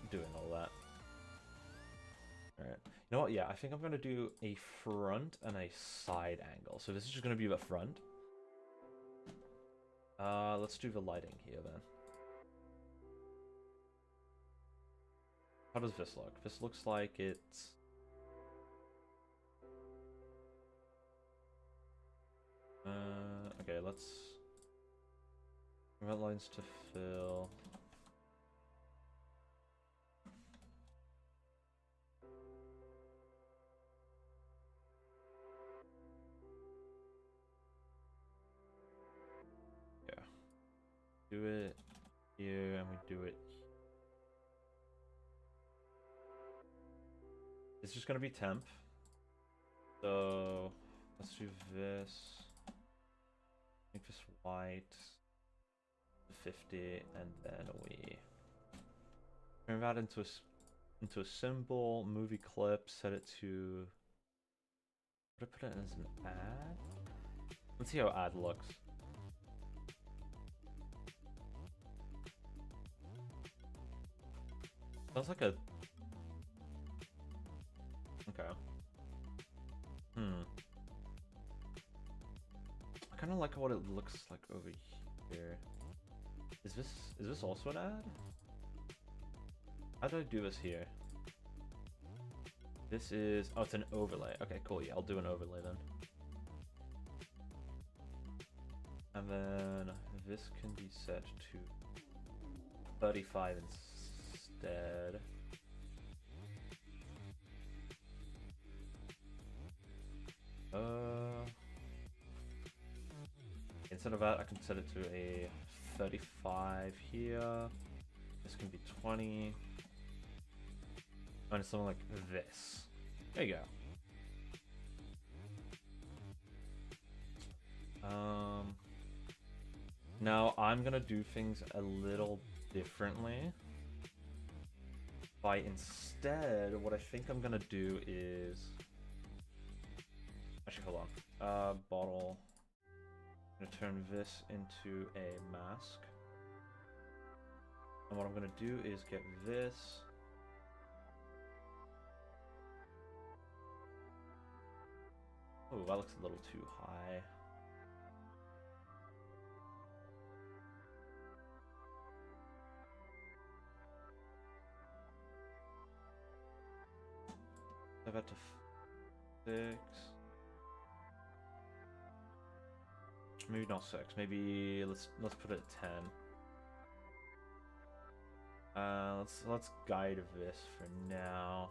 Speaker 1: doing all that. Alright. You know what? Yeah, I think I'm going to do a front and a side angle. So this is just going to be the front. Let's do the lighting here, then. How does this look? This looks like it's... okay, let's... Red lines to fill. Yeah. Do it here, and we do it. It's just gonna be temp. So let's do this. Make this white. 50, and then we turn that into a symbol, movie clip, set it to... Would I put it as an ad? Let's see how ad looks. Sounds like a... Okay. I kind kind of like what it looks like over here. Is this also an ad? How do I do this here? This is, oh, it's an overlay. Okay, cool. Yeah, I'll do an overlay then. And then this can be set to 35 instead. Instead of that, I can set it to a 35 here. This can be 20. And something like this. There you go. Now I'm gonna do things a little differently. By instead, what I think I'm gonna do is... Actually, hold on. Bottle. I'm gonna turn this into a mask. And what I'm gonna do is get this. Oh, that looks a little too high. I've got to 6. Maybe not 6. Maybe let's put it at 10. Let's guide this for now.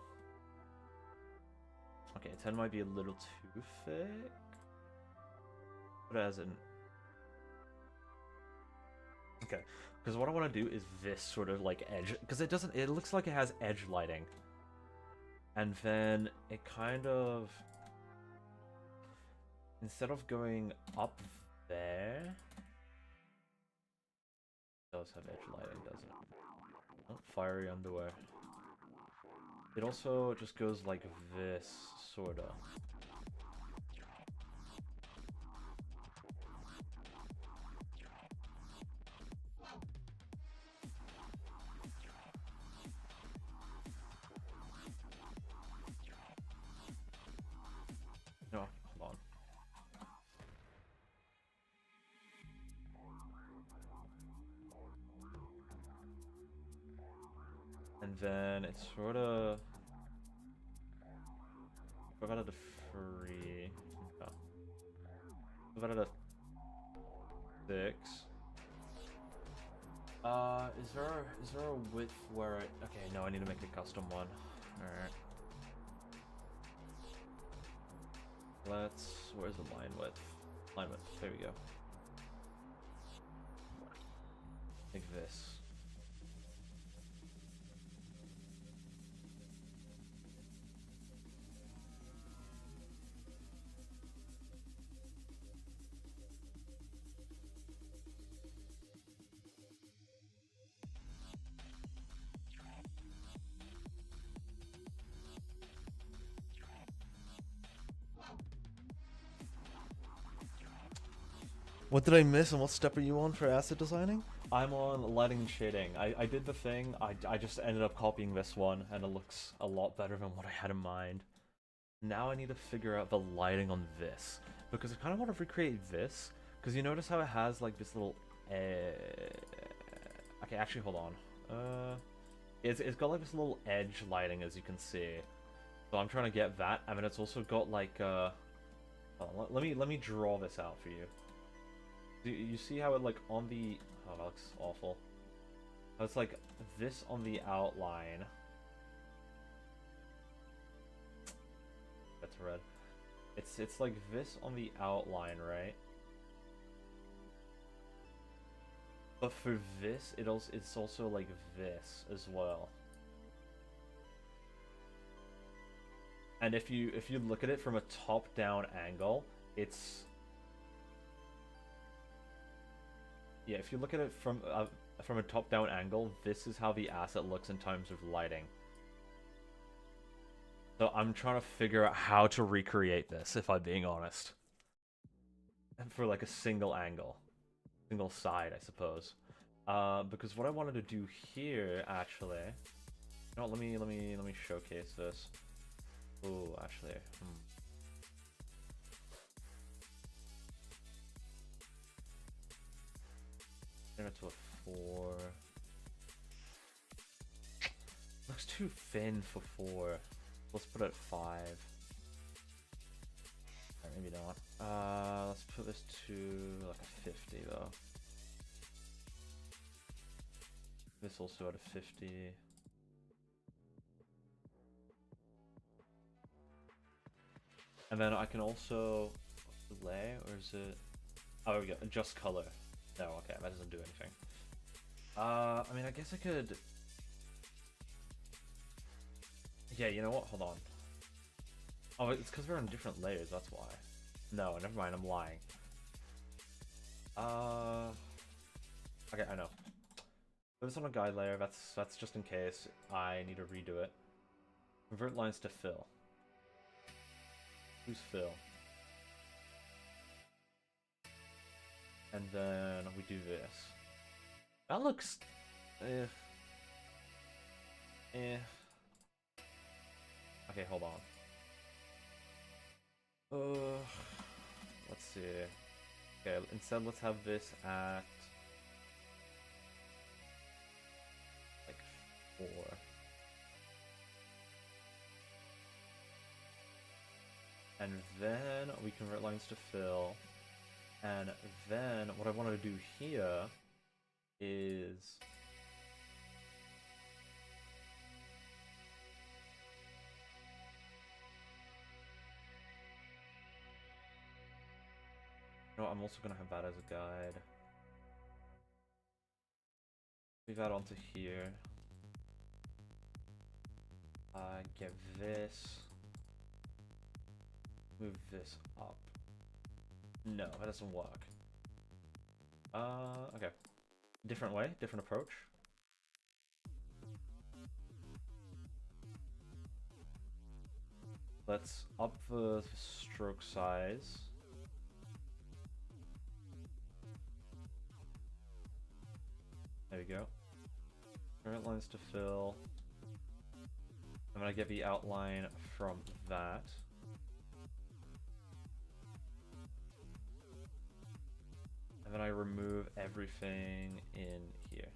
Speaker 1: Okay, 10 might be a little too thick. But as an... Okay, because what I want to do is this sort of like edge, because it looks like it has edge lighting. And then it kind of, instead of going up there, it does have edge lighting, doesn't it? Oh, fiery underwear. It also just goes like this, sorta. No, hold on. And then it's sort of... What about a 3? No. What about a 6? Is there a width where I... Okay, no, I need to make a custom one. Alright. Where's the line width? Line width, there we go. Like this. What did I miss and what step are you on for asset designing? I'm on lighting and shading. I did the thing, I just ended up copying this one and it looks a lot better than what I had in mind. Now I need to figure out the lighting on this, because I kind of want to recreate this, because you notice how it has like this little... Okay, actually hold on. It's got like this little edge lighting, as you can see. So I'm trying to get that, and then it's also got like... Hold on, let me draw this out for you. You see how it like on the... Oh, that looks awful. It's like this on the outline. That's red. It's like this on the outline, right? But for this, it's also like this as well. And if you look at it from a top-down angle, it's... Yeah, if you look at it from a top-down angle, this is how the asset looks in terms of lighting. So I'm trying to figure out how to recreate this, if I'm being honest. And for like a single angle. Single side, I suppose. Because what I wanted to do here, actually... You know what, let me showcase this. Ooh, actually... Turn it to a 4. Looks too thin for 4. Let's put it at 5. Or maybe not. Let's put this to like a 50 though. This also at a 50. And then I can also delay, or is it? Oh, there we go. Adjust color. No, okay, that doesn't do anything. I mean, I guess I could. Yeah, you know what? Hold on. Oh, it's because we're on different layers. That's why. No, never mind. I'm lying. Okay, I know. Put this on a guide layer. That's just in case I need to redo it. Convert lines to fill. Who's fill? And then we do this. That looks... Okay, hold on. Let's see. Okay, instead let's have this at... like 4. And then we convert lines to fill. And then what I want to do here is... You know, I'm also going to have that as a guide. Move that onto here. Get this. Move this up. No, that doesn't work. Okay. Different way, different approach. Let's up the stroke size. There we go. Current lines to fill. I'm gonna get the outline from that. And then I remove everything in here.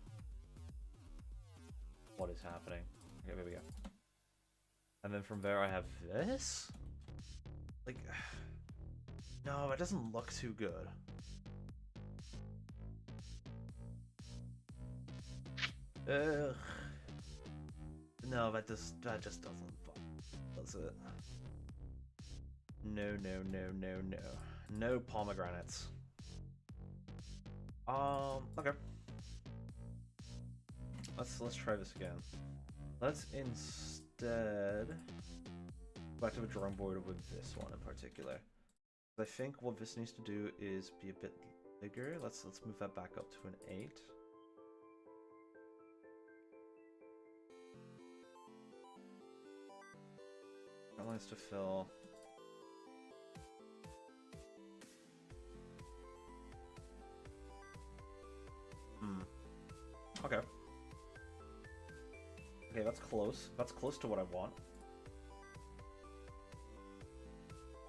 Speaker 1: What is happening? Okay, there we go. And then from there I have this? Like, no, it doesn't look too good. Ugh. No, that just doesn't. Does it? No, no, no, no, no. No pomegranates. Okay. Let's try this again. Let's instead go back to the drawing board with this one in particular. I think what this needs to do is be a bit bigger. Let's move that back up to an 8. Lines to fill. Okay. Okay, that's close. That's close to what I want.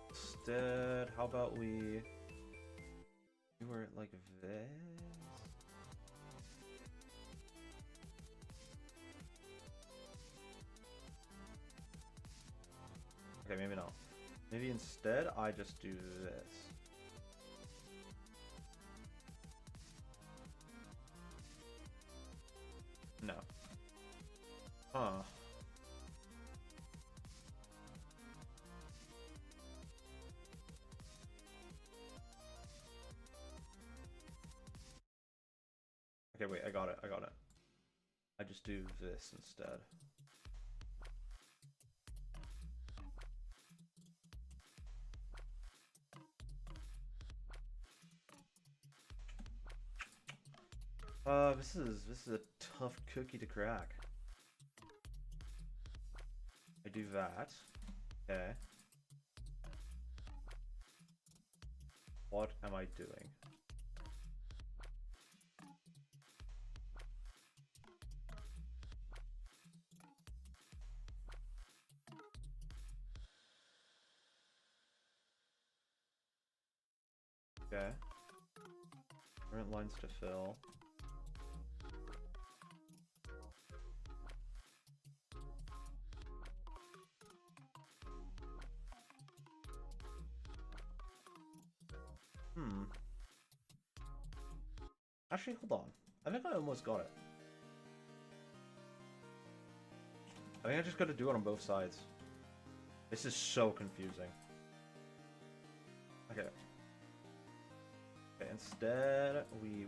Speaker 1: Instead, how about we do it like this? Okay, maybe not. Maybe instead I just do this. No. Huh. Okay, wait, I got it. I just do this instead. This is a tough cookie to crack. I do that. Okay. What am I doing? Okay. Current lines to fill. Actually, hold on. I think I almost got it. I think I just got to do it on both sides. This is so confusing. Okay. Okay, instead, we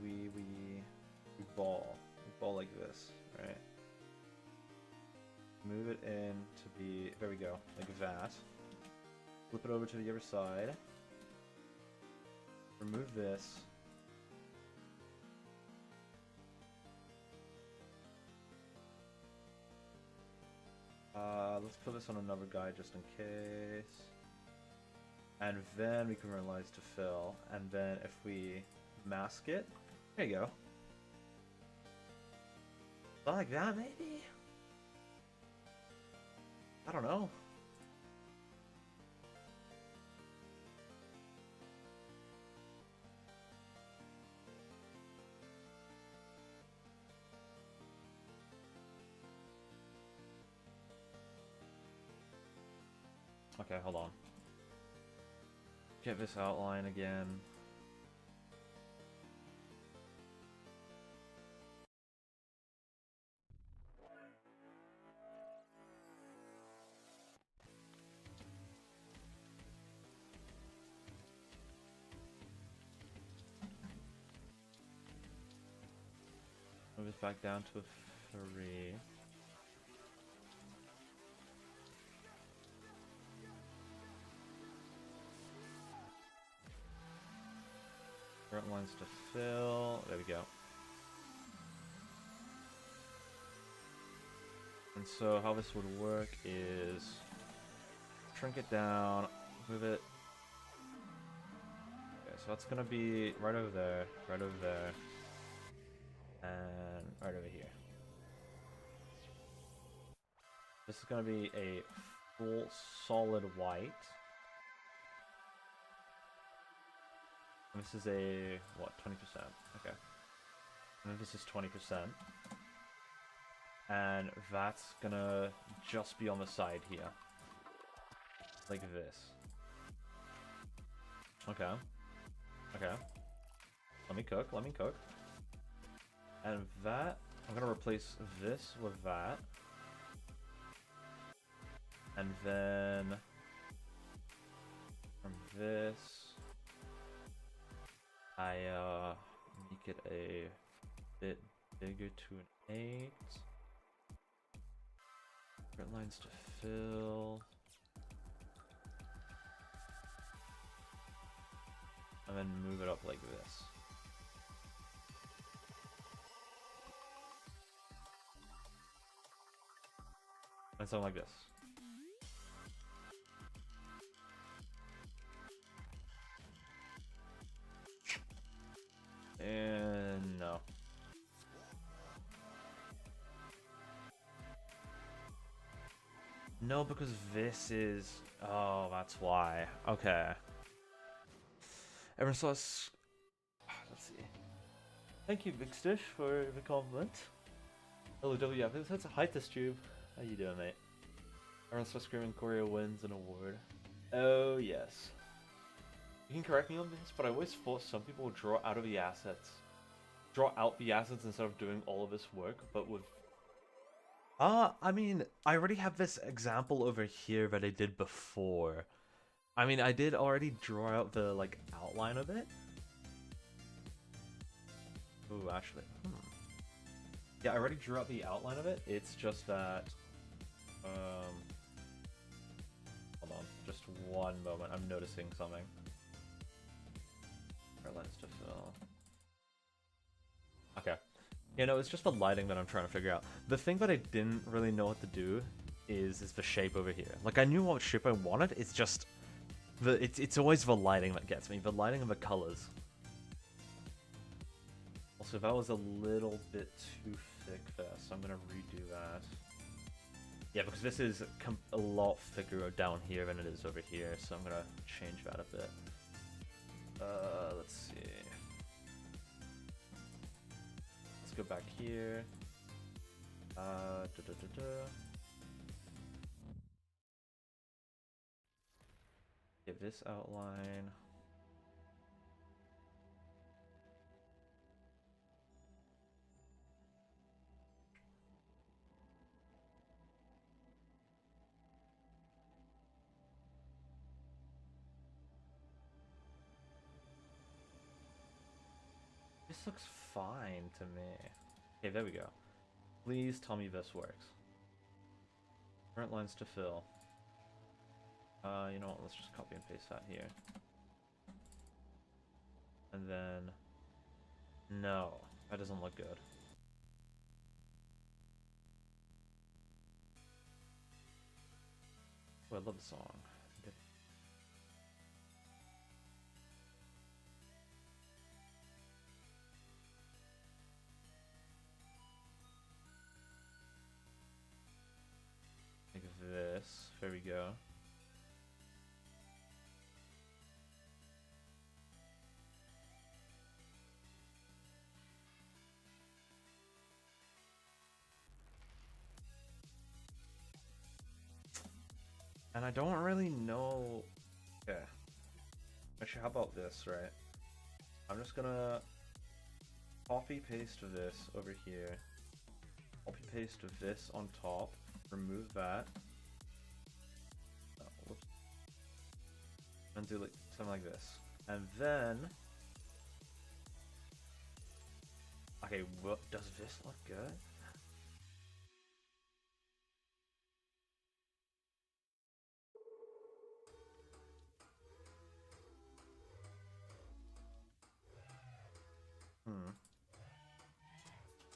Speaker 1: ball. We ball like this, right? Move it in to be, there we go, like that. Flip it over to the other side. Remove this. Let's put this on another guy just in case. And then we can realize to fill. And then if we mask it, there you go. Like that, maybe? I don't know. Okay, hold on. Get this outline again. Move it back down to a 3. Front lines to fill. There we go. And so how this would work is shrink it down, move it. Okay, so that's gonna be right over there, and right over here. This is gonna be a full solid white. And this is a, what, 20%? Okay. And then this is 20%. And that's gonna just be on the side here. Like this. Okay. Okay. Let me cook, let me cook. And that, I'm gonna replace this with that. And then from this, I make it a bit bigger to an 8. Print lines to fill. And then move it up like this. And something like this. And no. No, because this is... Oh, that's why. Okay. Everyone saw us... Let's see. Thank you, Big Stish, for the compliment. Hello, WF. That's a hi to Tube. How you doing, mate? Everyone starts screaming Koryo wins an award. Oh, yes. You can correct me on this, but I always thought some people would draw out the assets instead of doing all of this work, but with... I mean, I already have this example over here that I did before. I mean, I did already draw out the, like, outline of it. Ooh, actually. Yeah, I already drew out the outline of it. It's just that... Hold on, just one moment. I'm noticing something. Lens to fill. Okay. You know, it's just the lighting that I'm trying to figure out. The thing that I didn't really know what to do is the shape over here. Like, I knew what shape I wanted, it's just... It's always the lighting that gets me. The lighting and the colors. Also, that was a little bit too thick there, so I'm gonna redo that. Yeah, because this is a lot thicker down here than it is over here, so I'm gonna change that a bit. Let's see. Let's go back here. Get this outline. this looks fine to me. Okay, there we go. Please tell me this works. Current lines to fill. You know what, let's just copy and paste that here. And then... No, that doesn't look good. Oh, I love the song. Like this. There we go. And I don't really know... Okay. Actually, how about this, right? I'm just gonna copy paste this over here. Copy paste this on top. Remove that. Oh, whoops. And do like something like this. And then... Okay, what does this look good?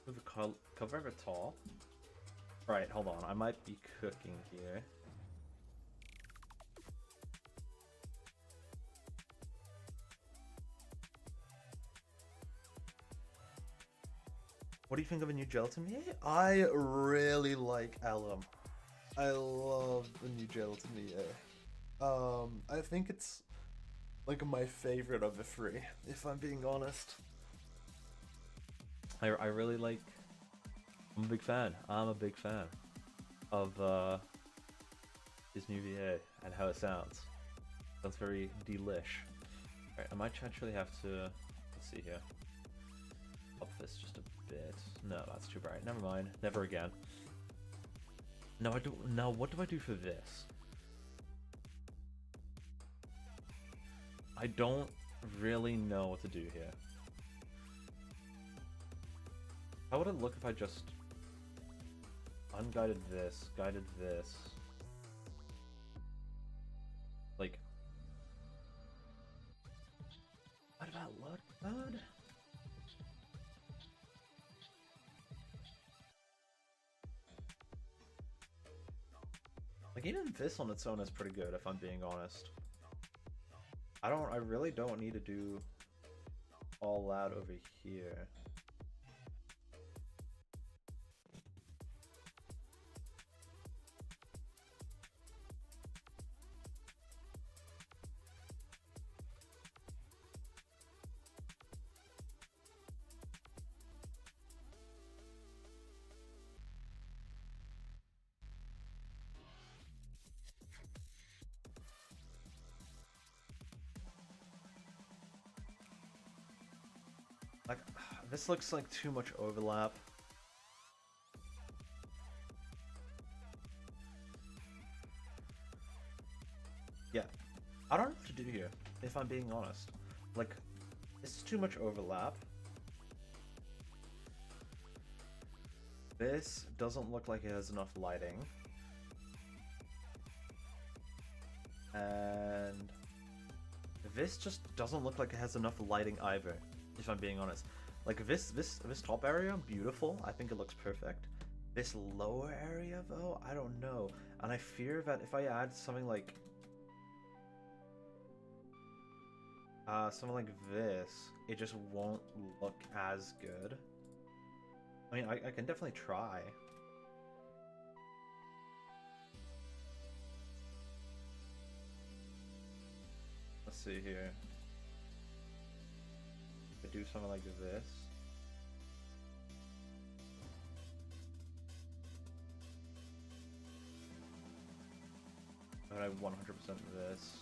Speaker 1: Move the cover of it tall. Right, hold on. I might be cooking here. What do you think of a new gelatin VA? I really like Alum. I love the new gelatin VA. I think it's like my favorite of the three, if I'm being honest. I really like... I'm a big fan. I'm a big fan of his new VA and how it sounds. Sounds very delish. Alright, I might actually have to... Let's see here. Up this just a bit. No, that's too bright. Never mind. Never again. No, I don't... Now, what do I do for this? I don't really know what to do here. How would it look if I just unguided this, guided this? Like, what about look good? Like, even this on its own is pretty good, if I'm being honest. I really don't need to do all that over here. Like, this looks like too much overlap. Yeah, I don't know what to do here, if I'm being honest. Like, this is too much overlap. This doesn't look like it has enough lighting. And this just doesn't look like it has enough lighting either, if I'm being honest. Like this top area, beautiful. I think it looks perfect. This lower area though, I don't know. And I fear that if I add something like this, it just won't look as good. I mean, I can definitely try. Let's see here. If I do something like this. But I 100% this.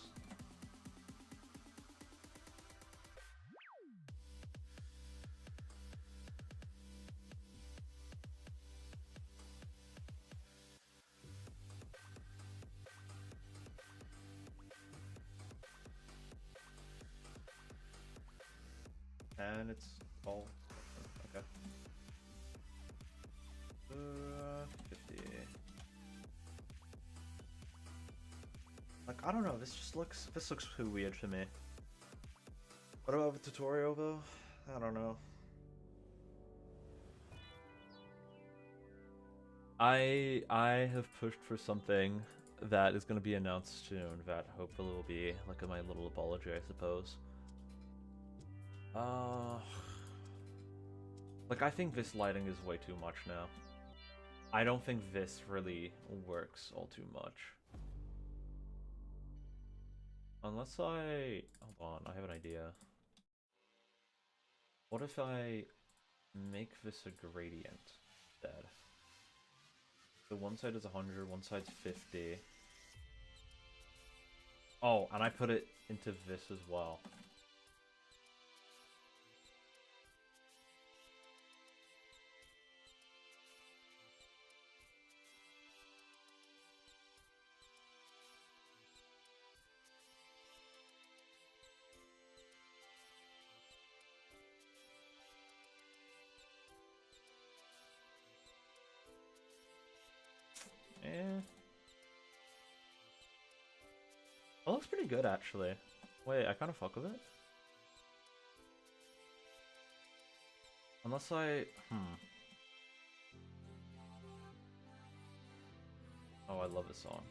Speaker 1: And it's Call. Okay. 50. Like, I don't know, this looks too weird for me. What about the tutorial though? I don't know. I have pushed for something that is going to be announced soon that hopefully will be like my little apology, I suppose. Like, I think this lighting is way too much now. I don't think this really works all too much. Unless I... Hold on, I have an idea. What if I make this a gradient instead? So one side is 100, one side's 50. Oh, and I put it into this as well. Eh. It looks pretty good, actually. Wait, I kind of fuck with it. Unless I... Oh, I love this song.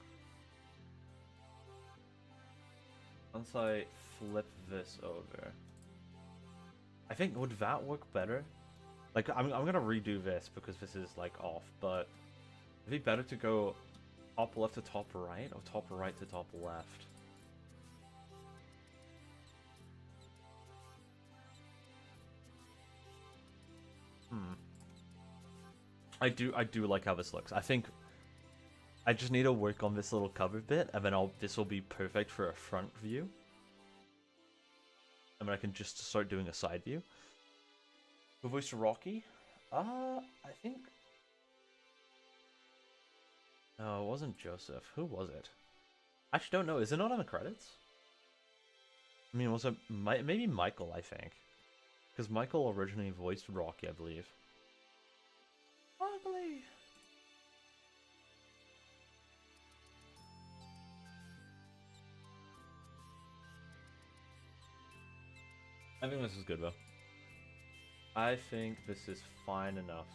Speaker 1: Once I flip this over... I think, would that work better? Like, I'm gonna redo this because this is, like, off, but... It'd be better to go top left to top right, or top right to top left. I do like how this looks. I think I just need to work on this little cover bit, and then this will be perfect for a front view. And then I can just start doing a side view. Who voiced Rocky? I think... No, it wasn't Joseph. Who was it? I actually don't know. Is it not on the credits? I mean, was it maybe Michael, I think. Because Michael originally voiced Rocky, I believe. Ugly! I think this is good, though. I think this is fine enough.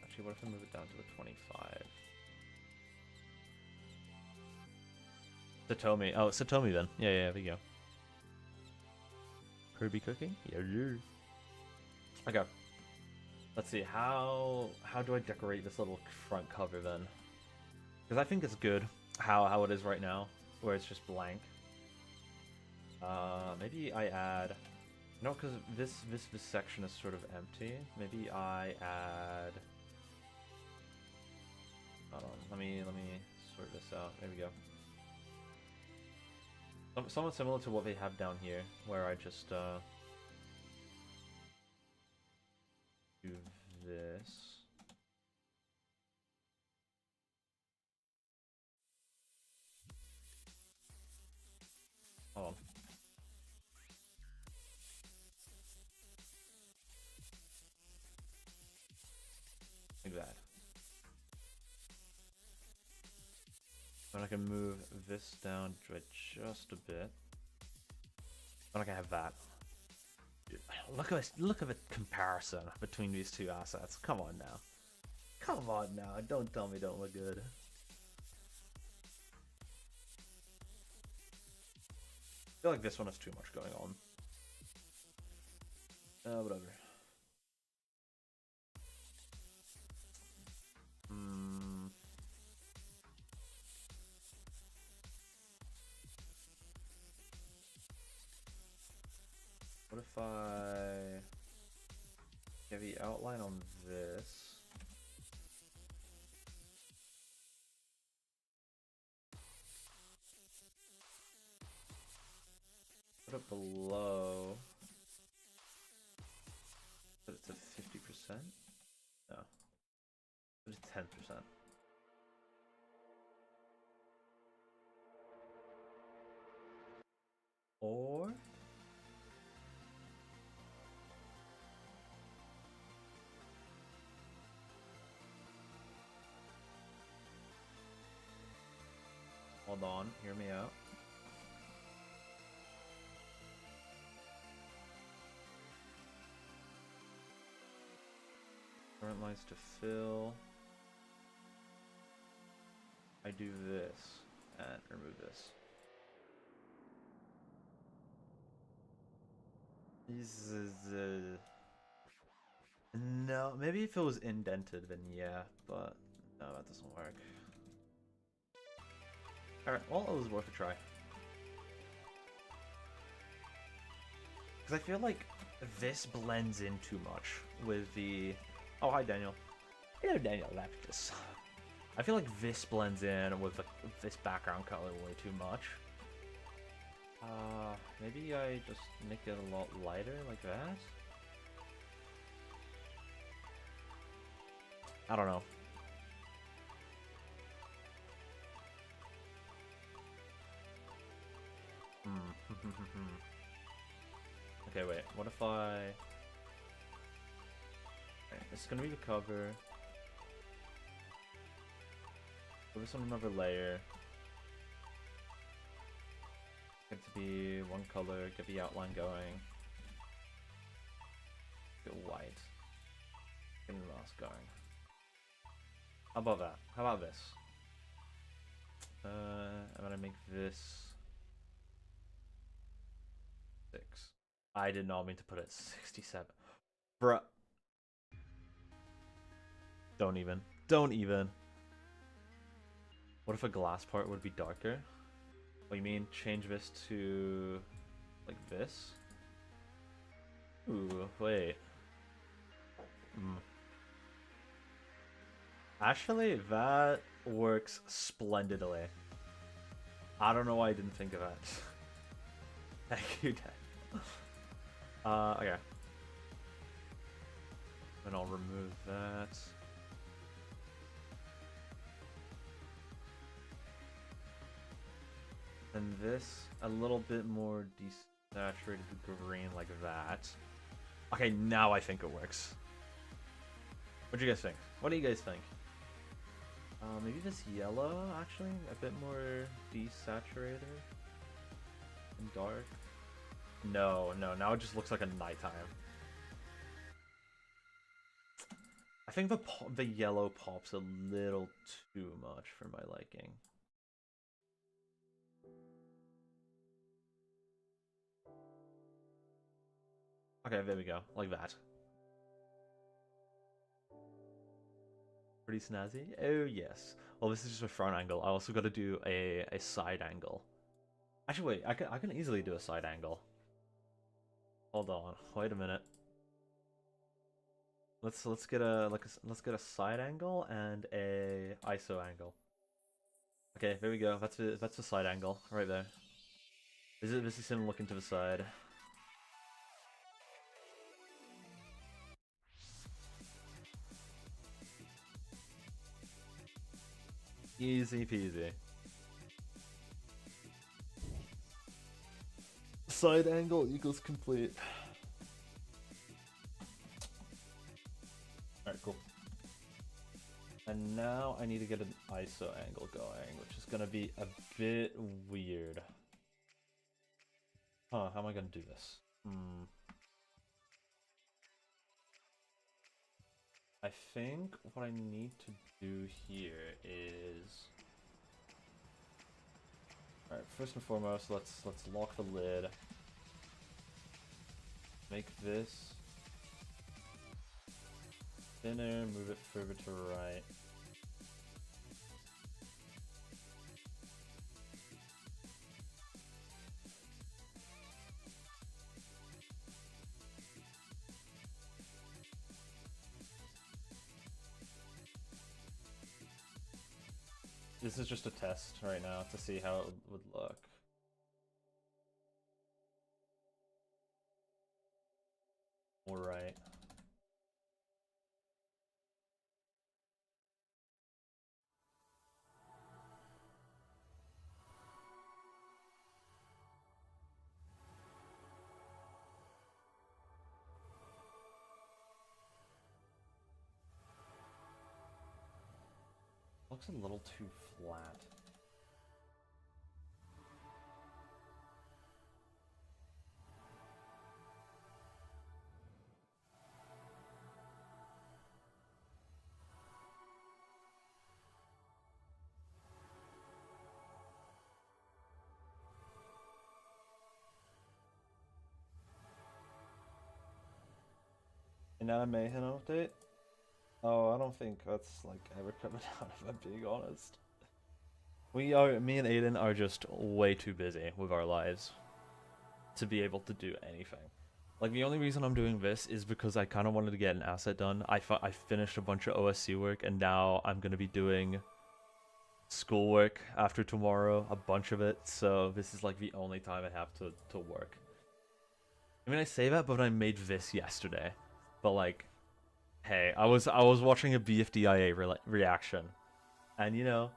Speaker 1: Actually, what if I move it down to a 25? Satomi. Oh, Satomi then. Yeah, there we go. Kirby cooking? Yeah. Okay. Let's see, how do I decorate this little front cover then? Because I think it's good how it is right now, where it's just blank. Maybe I add... No, because this section is sort of empty. Maybe I add... Hold on, let me sort this out. There we go. Somewhat similar to what they have down here, where I just do this. Hold on. Like that. And I can move this down to just a bit. And I can have that. Look at this! Look at the comparison between these two assets. Come on now. Come on now. Don't tell me don't look good. I feel like this one has too much going on. Whatever. What if I have the outline on this? Put it below. Put it to 50%? No. Put it to 10%. Hold on, hear me out. Current lines to fill. I do this and remove this. No, maybe if it was indented, then yeah, but no, that doesn't work. Alright, well, it was worth a try. Because I feel like this blends in too much with the... Oh, hi, Daniel. Hello, Daniel Laptus. I feel like this blends in with this background color way too much. Maybe I just make it a lot lighter like that? I don't know. Okay, wait. What if I... Okay, it's gonna be the cover. Put this on another layer. Get it to be one color, get the outline going. Get white. Get the mask going. How about that? How about this? I'm gonna make this 6. I did not mean to put it 67. Bruh. Don't even. Don't even. What if a glass part would be darker? What, you mean change this to like this? Ooh, wait. Actually, that works splendidly. I don't know why I didn't think of that. Thank you, Dad. Okay. And I'll remove that. And this, a little bit more desaturated green like that. Okay, now I think it works. What do you guys think? What do you guys think? Maybe this yellow, actually? A bit more desaturated and dark? No, now it just looks like a nighttime. I think the yellow pops a little too much for my liking. Okay, there we go. Like that. Pretty snazzy? Oh, yes. Well, this is just a front angle. I also got to do a side angle. Actually, wait. I can easily do a side angle. Hold on. Wait a minute. Let's get a side angle and a ISO angle. Okay, there we go. That's the side angle right there. This is him looking to the side. Easy peasy. Side angle equals complete. Alright, cool. And now I need to get an ISO angle going, which is gonna be a bit weird. Huh, how am I gonna do this? I think what I need to do here is... Alright, first and foremost, let's lock the lid. Make this thinner, move it further to the right. This is just a test right now to see how it would look. Alright. Looks a little too flat. An animation update? Oh, I don't think that's like ever coming out if I'm being honest. Me and Aiden are just way too busy with our lives to be able to do anything. Like, the only reason I'm doing this is because I kind of wanted to get an asset done. I finished a bunch of OSC work, and now I'm going to be doing schoolwork after tomorrow, a bunch of it, so this is like the only time I have to work. I mean, I say that, but I made this yesterday. But like, hey, I was watching a BFDIA reaction, and you know,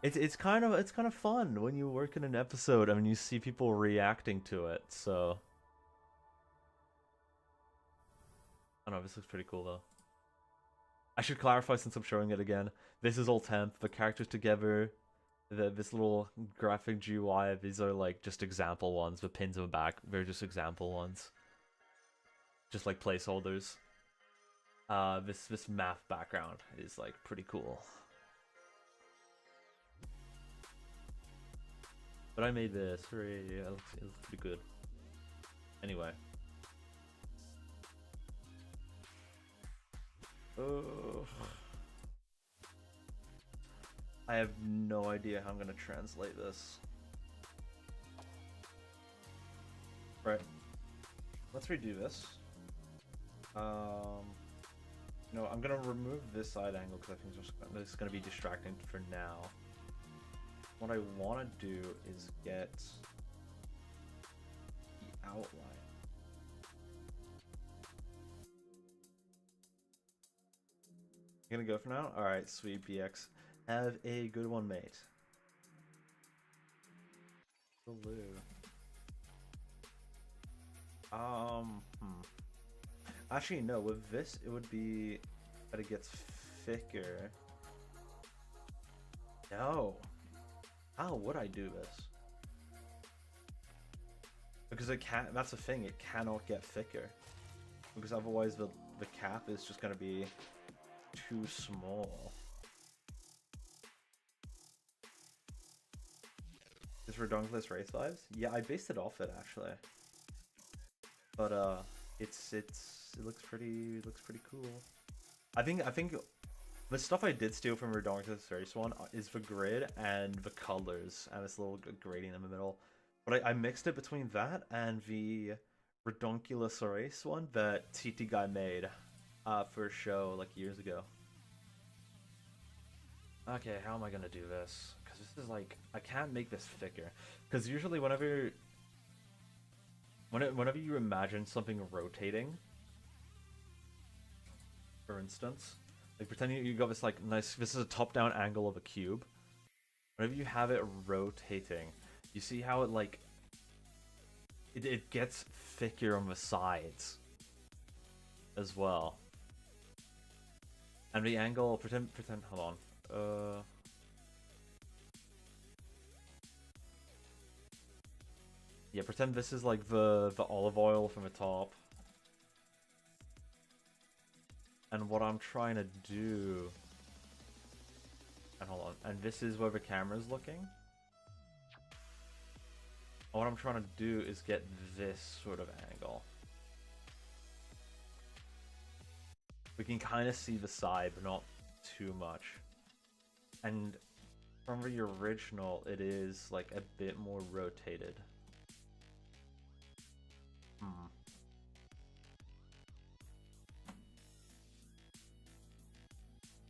Speaker 1: it's kind of fun when you work in an episode and you see people reacting to it. So I don't know, this looks pretty cool though. I should clarify since I'm showing it again. This is all temp. The characters together, this little graphic GUI. These are like just example ones. The pins in the back, they're just example ones, just like placeholders. This math background is like pretty cool. But I made this. Hooray, it looks pretty good. Anyway. I have no idea how I'm gonna translate this. Right. Let's redo this. No, I'm gonna remove this side angle because I think this is gonna be distracting for now. What I want to do is get the outline. You gonna go for now? Alright, sweet BX. Have a good one, mate. Hello. Actually, no, with this, it would be that it gets thicker. No. How would I do this? Because it can't, that's the thing, it cannot get thicker. Because otherwise the cap is just gonna be too small. Is Redonkulous Race Vibes? Yeah, I based it off it actually. But it looks pretty cool. I think the stuff I did steal from Redonkulous Race one is the grid and the colors and this little gradient in the middle. But I mixed it between that and the Redonkulous Race one that TT guy made for a show like years ago. Okay, how am I gonna do this? Because this is like, I can't make this thicker. Because usually whenever you imagine something rotating, for instance, like pretend you got this like nice, this is a top-down angle of a cube. Whenever you have it rotating, you see how it like, it gets thicker on the sides as well. And the angle, pretend, hold on. Yeah, pretend this is like the olive oil from the top. And what I'm trying to do... And hold on. And this is where the camera's looking. And what I'm trying to do is get this sort of angle. We can kind of see the side, but not too much. And from the original, it is like a bit more rotated.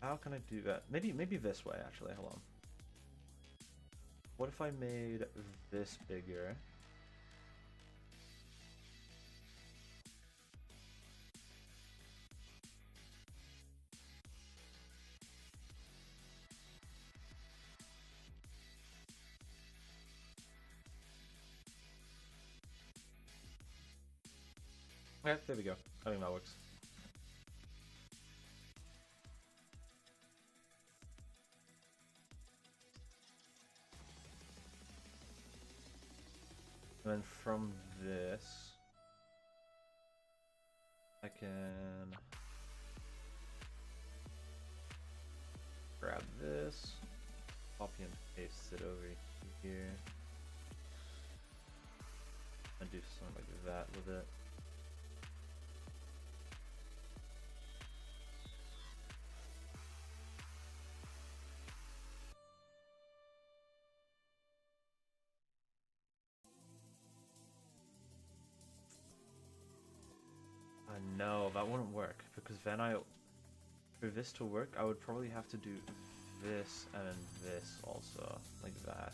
Speaker 1: How can I do that? Maybe this way, actually. Hold on. What if I made this bigger? Okay, there we go. I think that works. And then from this, I can grab this, copy and paste it over here, and do something like that with it. No, that wouldn't work, because then for this to work, I would probably have to do this and then this also, like that.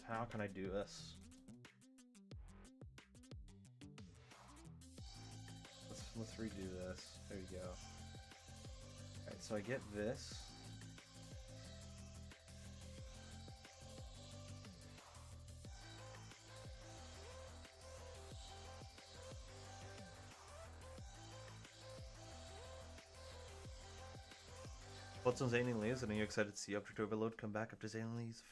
Speaker 1: How can I do this? Let's redo this. There you go. Alright, so I get this. What's on Zany Lee's? And are you excited to see Object Overload come back after Zany Lee's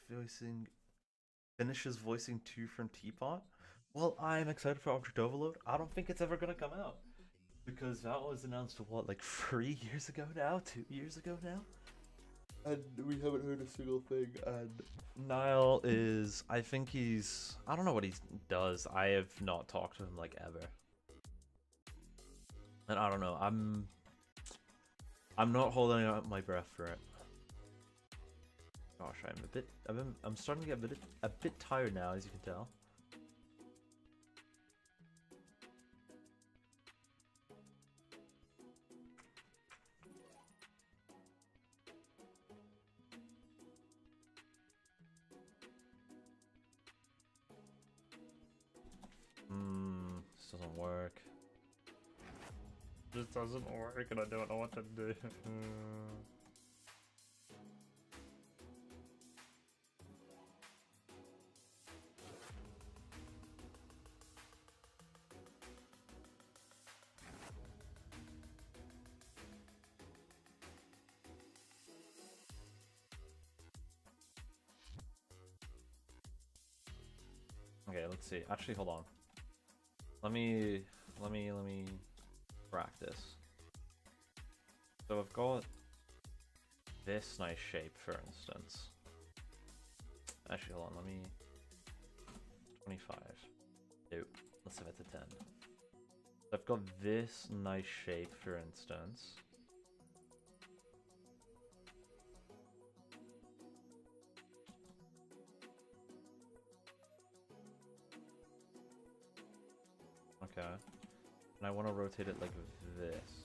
Speaker 1: finishes voicing 2 from Teapot? Well, I'm excited for Object Overload. I don't think it's ever gonna come out. Because that was announced, what, like 3 years ago now? 2 years ago now? And we haven't heard a single thing, and Niall is, I think he's, I don't know what he does. I have not talked to him, like, ever. And I don't know, I'm not holding out my breath for it. Gosh, I'm starting to get a bit tired now, as you can tell. This doesn't work. This doesn't work and I don't know what to do. Okay, let's see. Actually, hold on. Let me practice. So I've got this nice shape, for instance. Actually, hold on. Let me 25. Nope. Let's have it to 10. So I've got this nice shape, for instance. Okay. And I want to rotate it like this.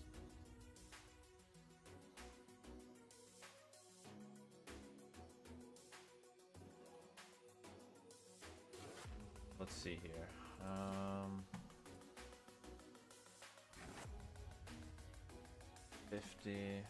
Speaker 1: Let's see here. 50.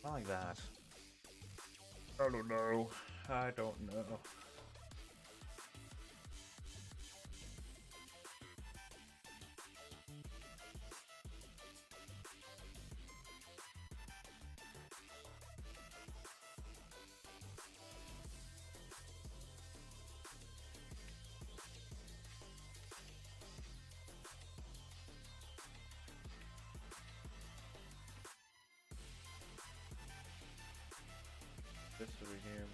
Speaker 1: Not like that. I don't know. I don't know. This over here.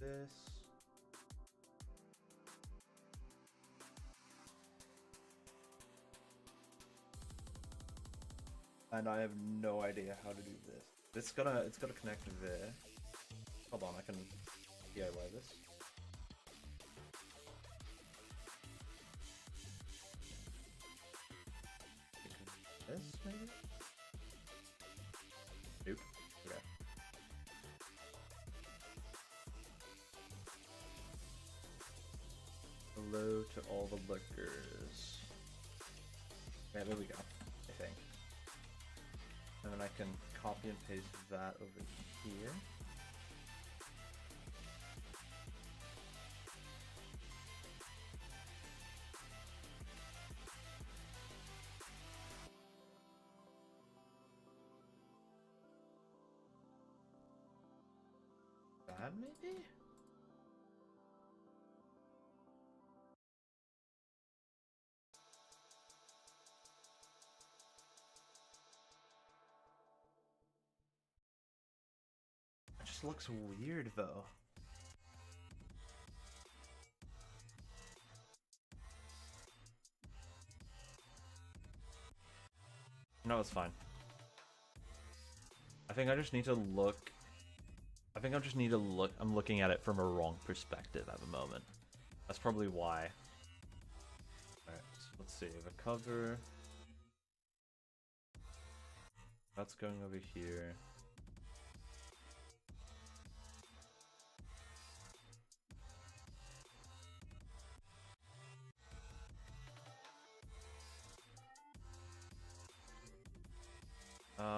Speaker 1: This. and I have no idea how to do this. It's gotta connect there. Hold on, I can DIY this. This maybe? Nope. Okay. Hello to all the lookers. Yeah, there we go, I think. And then I can copy and paste that over here. That maybe? It just looks weird though. No, it's fine. I think I just need to look. I'm looking at it from a wrong perspective at the moment. That's probably why. Alright, so let's see. The cover. That's going over here.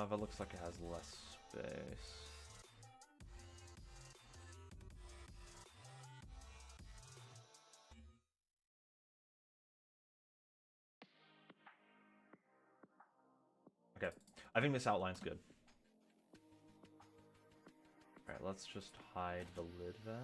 Speaker 1: That looks like it has less space. Okay, I think this outline's good. Alright, let's just hide the lid then.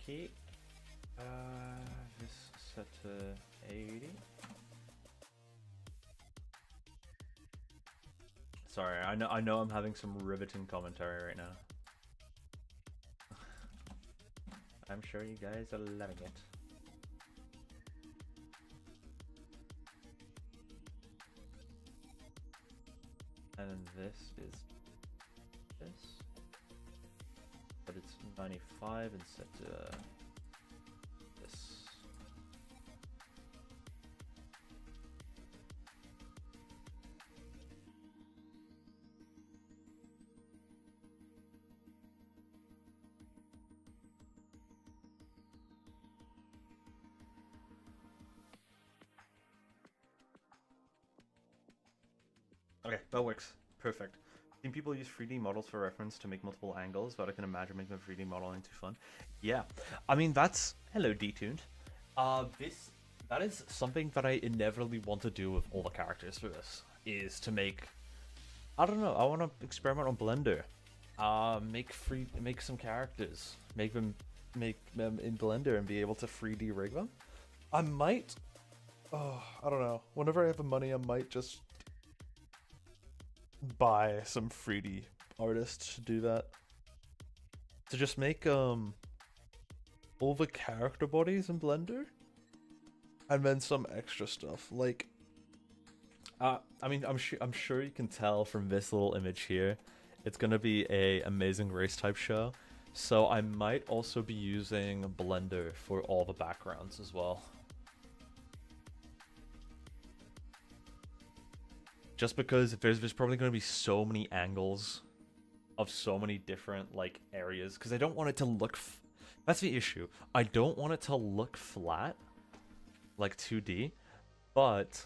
Speaker 1: Okay. This set to 80. Sorry, I know I'm having some riveting commentary right now. I'm sure you guys are loving it. And then this is this. But it's 95 and set to this. Okay, that works. Perfect. Think people use 3D models for reference to make multiple angles, but I can imagine making 3D modeling too fun. Yeah, I mean that's hello detuned. That is something that I inevitably want to do with all the characters for this. Is to make, I don't know. I want to experiment on Blender. Make some characters, make them in Blender and be able to 3D rig them. I might. Oh, I don't know. Whenever I have the money, I might just buy some 3D artists to do that. To just make all the character bodies in Blender, and then some extra stuff. Like, I mean, I'm sure you can tell from this little image here, it's gonna be a Amazing Race type show. So I might also be using Blender for all the backgrounds as well. Just because there's probably going to be so many angles of so many different like areas, because I don't want it to look that's the issue. I don't want it to look flat like 2D, but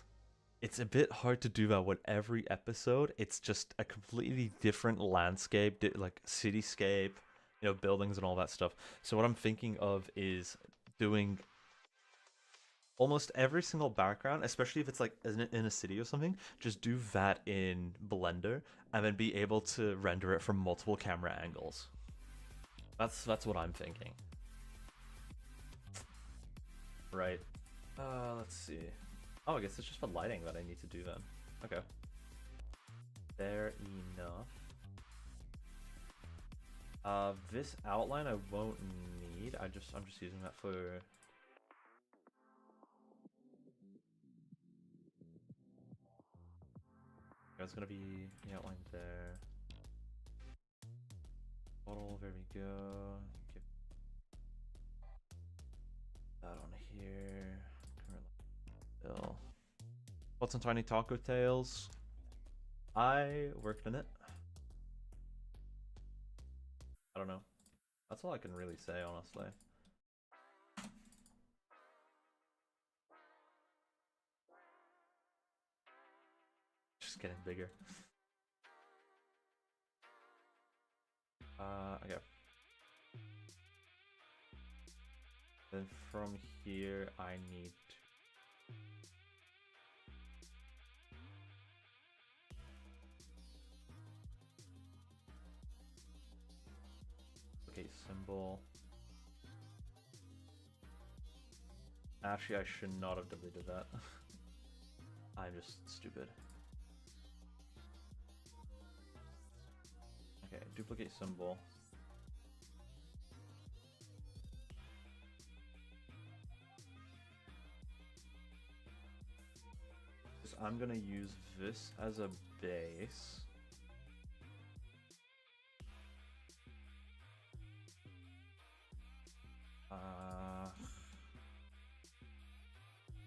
Speaker 1: it's a bit hard to do that with every episode. It's just a completely different landscape, like cityscape, you know, buildings and all that stuff. So what I'm thinking of is doing almost every single background, especially if it's like in a city or something, just do that in Blender and then be able to render it from multiple camera angles. That's what I'm thinking. Right. Let's see. Oh, I guess it's just for lighting that I need to do then. Okay. Fair enough. This outline I won't need. I'm just using that for. It's gonna be the outline there. Bottle, there we go. Give that on here. Currently, what's on Tiny Taco Tales? I worked in it. I don't know. That's all I can really say, honestly. Just getting bigger. Okay. Then from here, I need to... Okay, symbol. Actually, I should not have deleted that. I'm just stupid. Okay, duplicate symbol. I'm gonna use this as a base.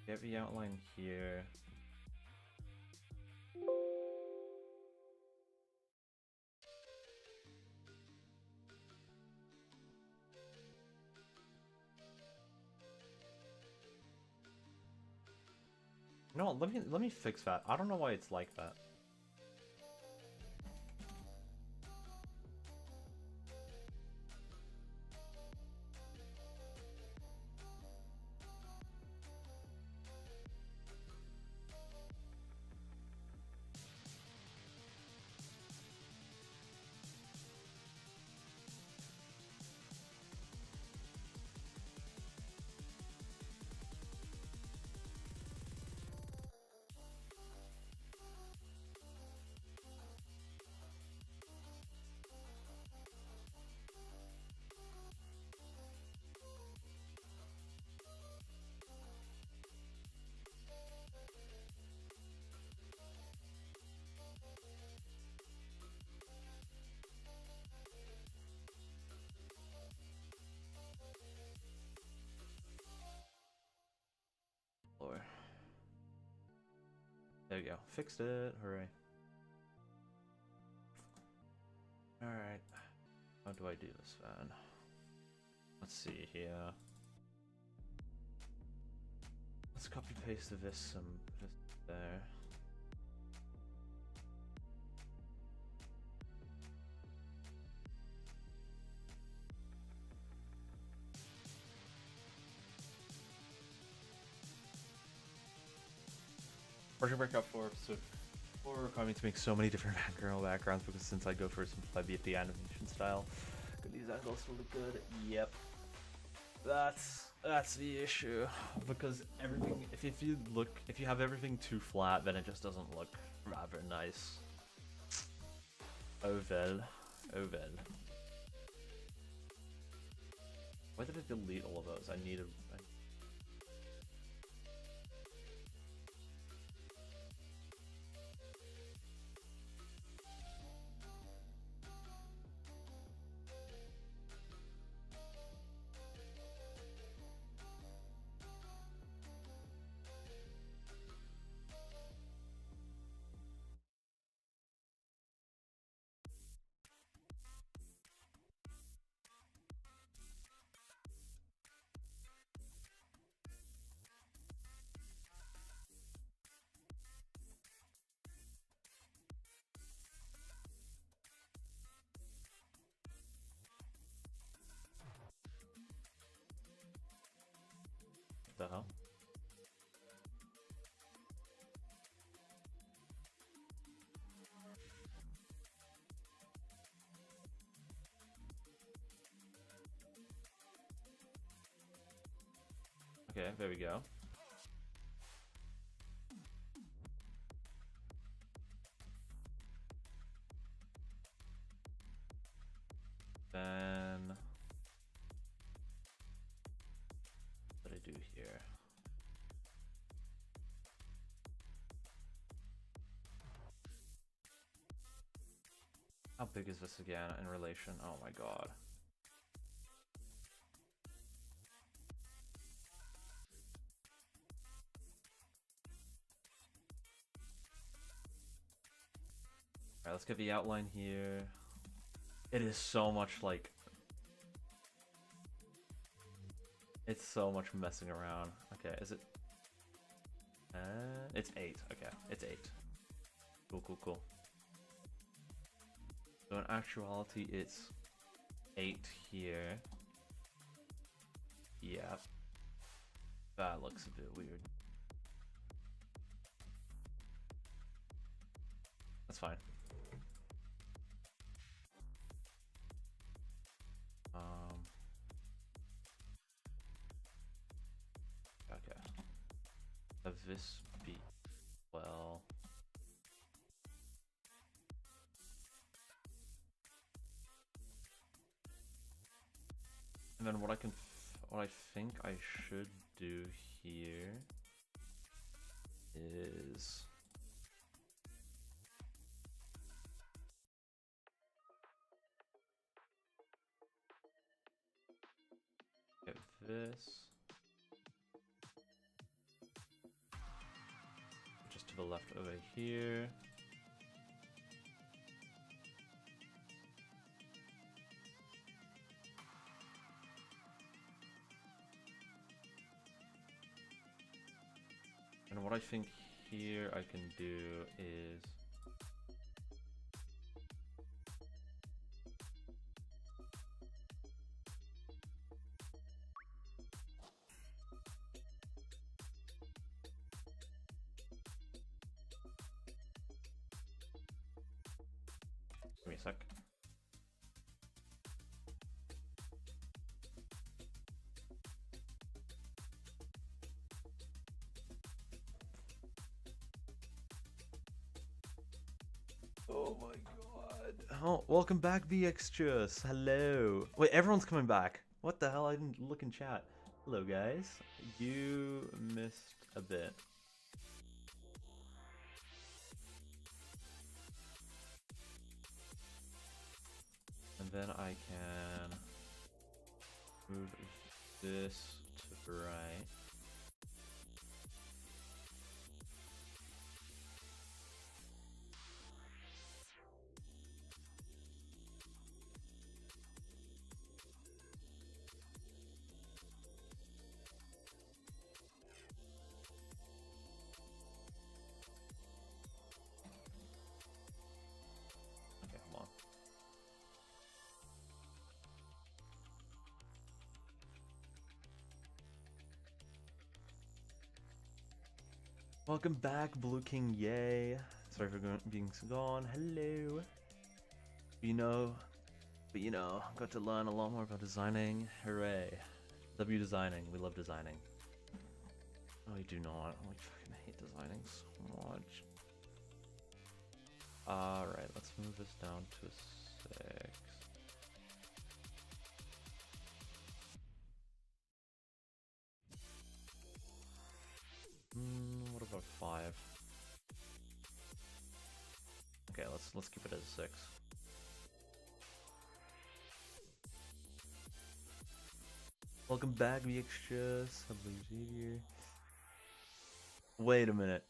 Speaker 1: Get the outline here. No, let me fix that. I don't know why it's like that. There we go. Fixed it. Hooray. Alright. How do I do this then? Let's see here. Let's copy paste this there. Working Breakout 4 episode 4 required me to make so many different backgrounds because since I go for some plebby at the animation style, these angles will look good. Yep. That's the issue. Because everything if you have everything too flat, then it just doesn't look rather nice. Oh well. Oh well. Why did it delete all of those? I needed the hell? Okay, there we go. Then what did I do here? How big is this again in relation? Oh my god. Alright, let's get the outline here. It is so much like... It's so much messing around. Okay, is it... it's 8. Okay, it's 8. Cool, cool, cool. So in actuality, it's 8 here. Yeah. That looks a bit weird. That's fine. Okay. Have this be well. And then what I think I should do here is get this just to the left over here. And what I think here I can do is give me a sec. Oh my god. Oh, welcome back, VXJus. Hello. Wait, everyone's coming back. What the hell? I didn't look in chat. Hello, guys. You missed a bit. And then I can move this to the right. Okay, hold on. Welcome back, Blue King. Yay! Sorry for being gone. Hello. But got to learn a lot more about designing. Hooray! W designing. We love designing. No, we do not. I fucking hate designing so much. Alright, let's move this down to a 6. What about 5? Okay, let's keep it as a 6. Welcome back, VXJus. Hello, Xavier. Wait a minute.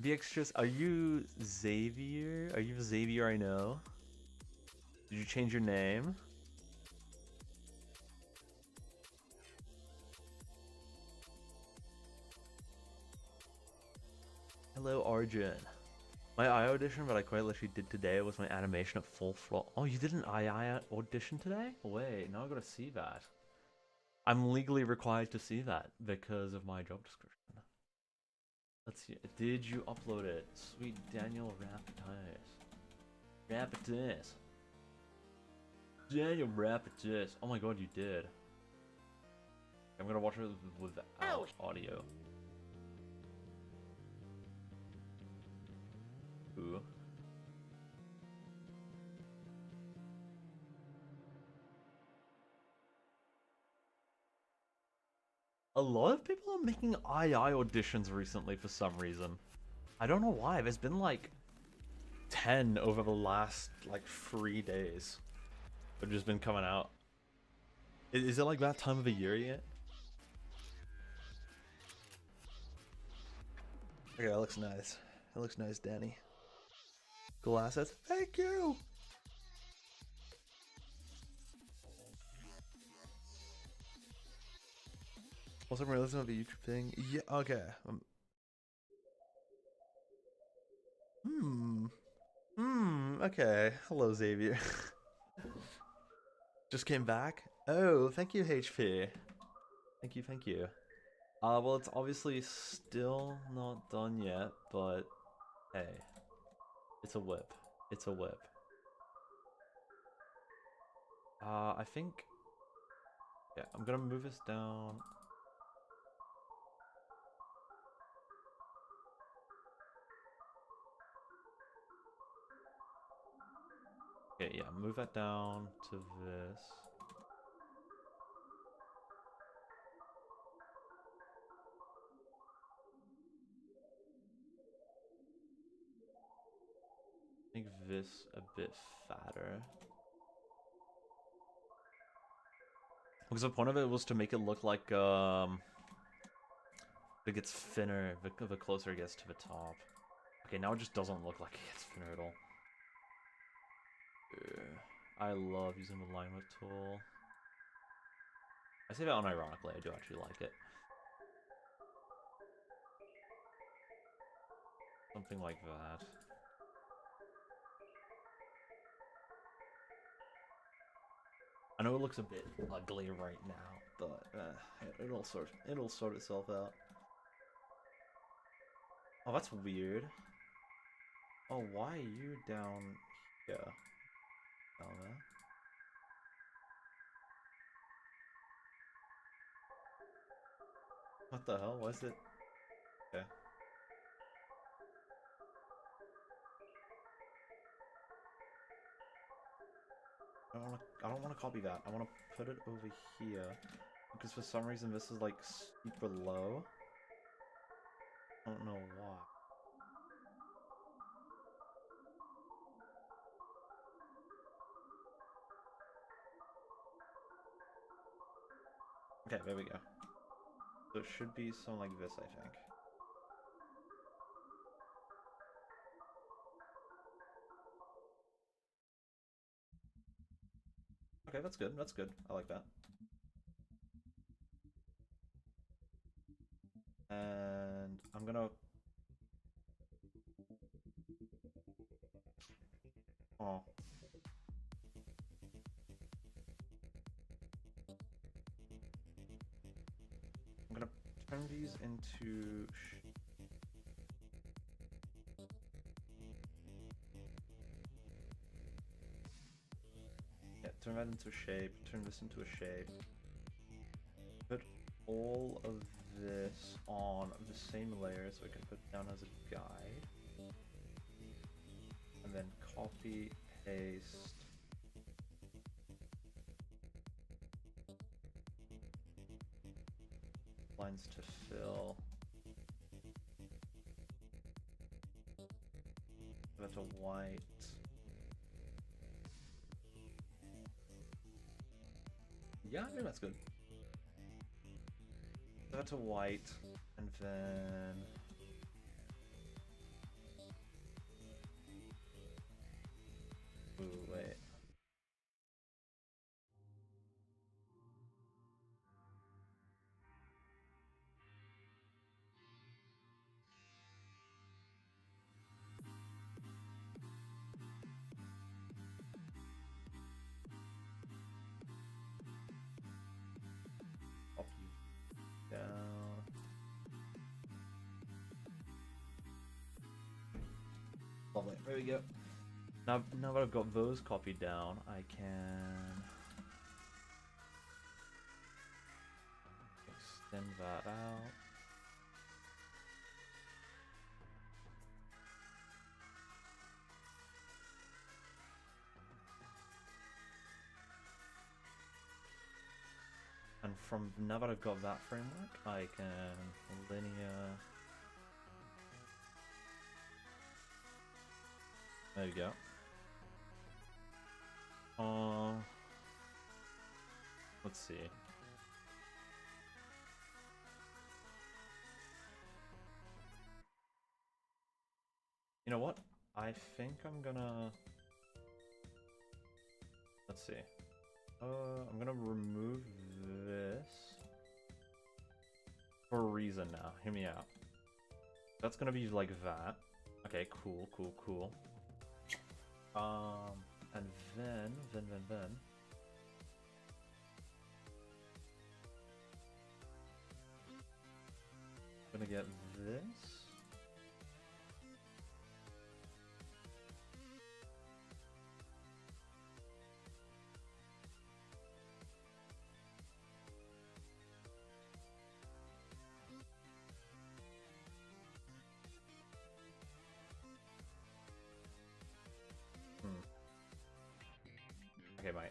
Speaker 1: VXJus, are you Xavier? Are you Xavier I know? Did you change your name? Hello, Arjun. My I audition, but I quite literally did today, was my animation at full floor. Oh, you did an I audition today? Wait, now I gotta see that. I'm legally required to see that because of my job description. Let's see. Did you upload it? Sweet Daniel Rapitis. Daniel Rapitis. Oh my god, you did. I'm gonna watch it without audio. Ooh. A lot of people are making II auditions recently for some reason. I don't know why. There's been like 10 over the last like 3 days. They've just been coming out. Is it like that time of the year yet? Okay, that looks nice. That looks nice, Danny. Cool assets. Thank you! Also, we're listening to the YouTube thing. Yeah, okay. Okay. Hello, Xavier. Just came back? Oh, thank you, HP. Thank you, thank you. Well, it's obviously still not done yet, but hey. It's a whip. It's a whip. I think... Yeah, I'm gonna move this down. Okay, yeah, move that down to this. Make this a bit fatter. Because the point of it was to make it look like, it gets thinner the closer it gets to the top. Okay, now it just doesn't look like it gets thinner at all. I love using the alignment tool. I say that unironically, I do actually like it. Something like that. I know it looks a bit ugly right now, but it'll sort itself out. Oh, that's weird. Oh, why are you down here? Down there? What the hell? Why is it? Okay. I don't wanna copy that. I wanna put it over here. Because for some reason this is like super low. I don't know why. Okay, there we go. So it should be something like this, I think. Okay, that's good. That's good. I like that. And I'm gonna... Oh. I'm gonna turn these into... Yeah, turn that into a shape, turn this into a shape. Put all of this on the same layer so I can put it down as a guide. And then copy, paste. Lines to fill. That to white. Yeah, I think that's good. That to white, and then... Ooh, wait. Copy down. Lovely. There we go. Now that I've got those copied down, I can extend that out. and from now that I've got that framework, I can linear. There you go. Let's see. You know what? I think I'm gonna. Let's see. I'm gonna remove this for a reason now. Hear me out. That's gonna be like that. Okay, cool. And then. Gonna get this. Okay, I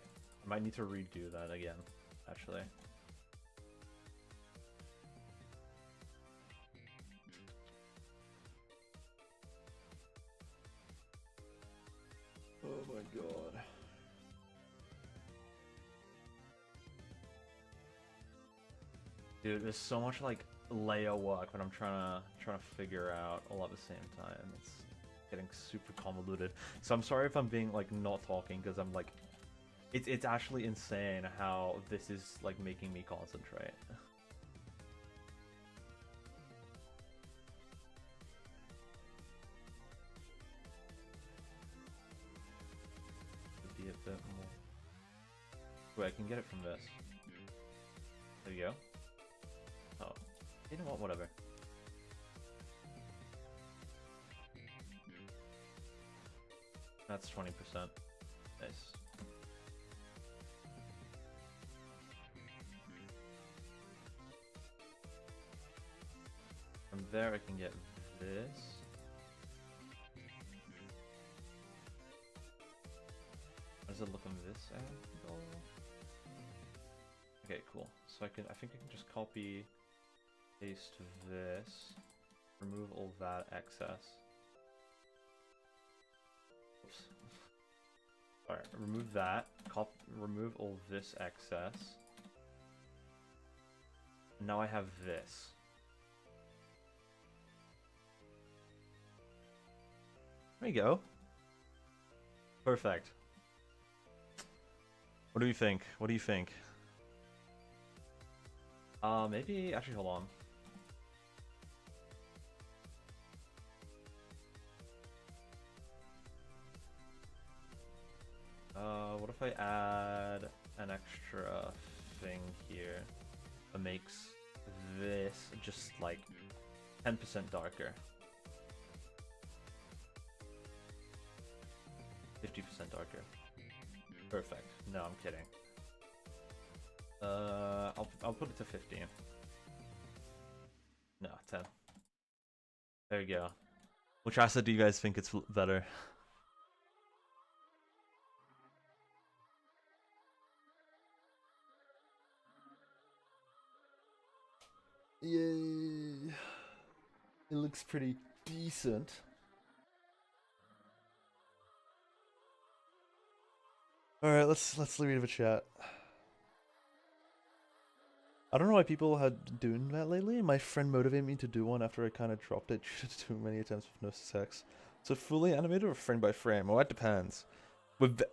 Speaker 1: might need to redo that again, actually. Oh my god. Dude, there's so much like layer work when I'm trying to figure out all at the same time. It's getting super convoluted. So I'm sorry if I'm being like not talking, because I'm like, it's actually insane how this is like making me concentrate. Be a bit more. Wait, I can get it from this. There you go. Oh, you know what? Whatever. That's 20%. Nice. From there, I can get this. How does it look on this angle? Okay, cool. So I think I can just copy, paste this, remove all that excess. Oops. Alright, remove that, remove all this excess. Now I have this. There you go. Perfect. What do you think? What do you think? Maybe, actually, hold on. What if I add an extra thing here that makes this just like 10% darker? 50% darker. Perfect. No, I'm kidding. I'll put it to 15. No, 10. There you go. Which asset do you guys think it's better? Yay! It looks pretty decent. All right, let's read the chat. I don't know why people had doing that lately. My friend motivated me to do one after I kind of dropped it too many attempts with no success. So fully animated or frame by frame? Well, that depends. That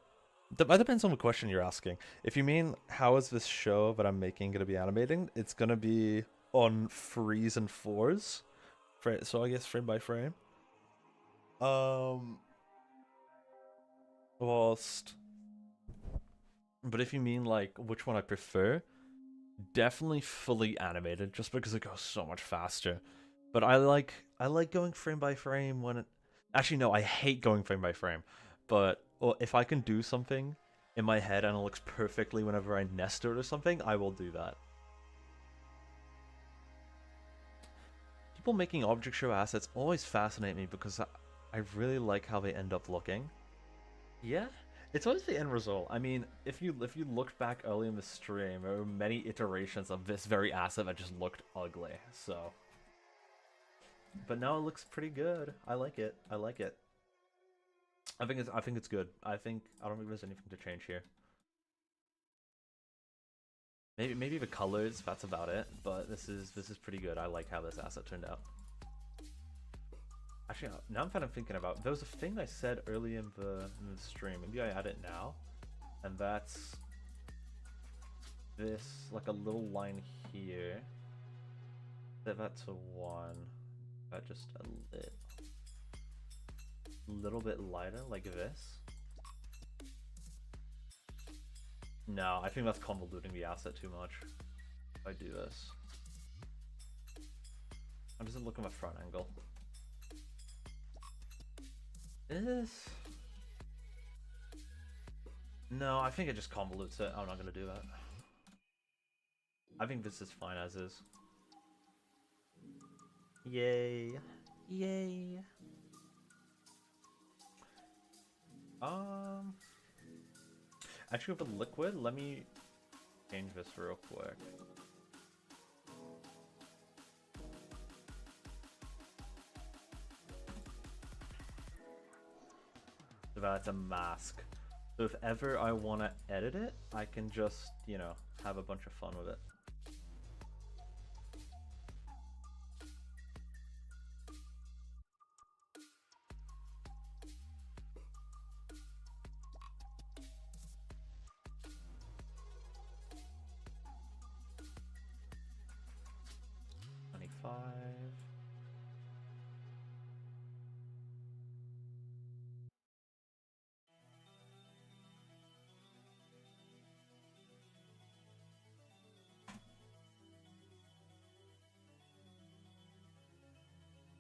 Speaker 1: depends on the question you're asking. If you mean how is this show that I'm making gonna be animating, it's gonna be on 3s and 4s. So I guess frame by frame. Whilst, but if you mean like which one I prefer, definitely fully animated, just because it goes so much faster. But I like going frame by frame when it. Actually, no, I hate going frame by frame. But if I can do something in my head and it looks perfectly whenever I nest it or something, I will do that. People making object show assets always fascinate me because I really like how they end up looking. Yeah, It's always the end result. I mean, if you looked back early in the stream, there were many iterations of this very asset that just looked ugly. So, but now it looks pretty good. I like it. I like it. I think it's good. I don't think there's anything to change here. Maybe the colors. That's about it. But this is pretty good. I like how this asset turned out. Actually, now I'm kind of thinking about. There was a thing I said early in the stream. Maybe I add it now, and that's this like a little line here. Set that to 1. That just a little bit lighter, like this. No, I think that's convoluting the asset too much. If I do this, how does it look on the front angle? No, I think it just convolutes it. I'm not gonna do that. I think this is fine as is. Yay. Yay. Actually, with the liquid, let me change this real quick. So that's a mask. So if ever I want to edit it, I can just, you know, have a bunch of fun with it.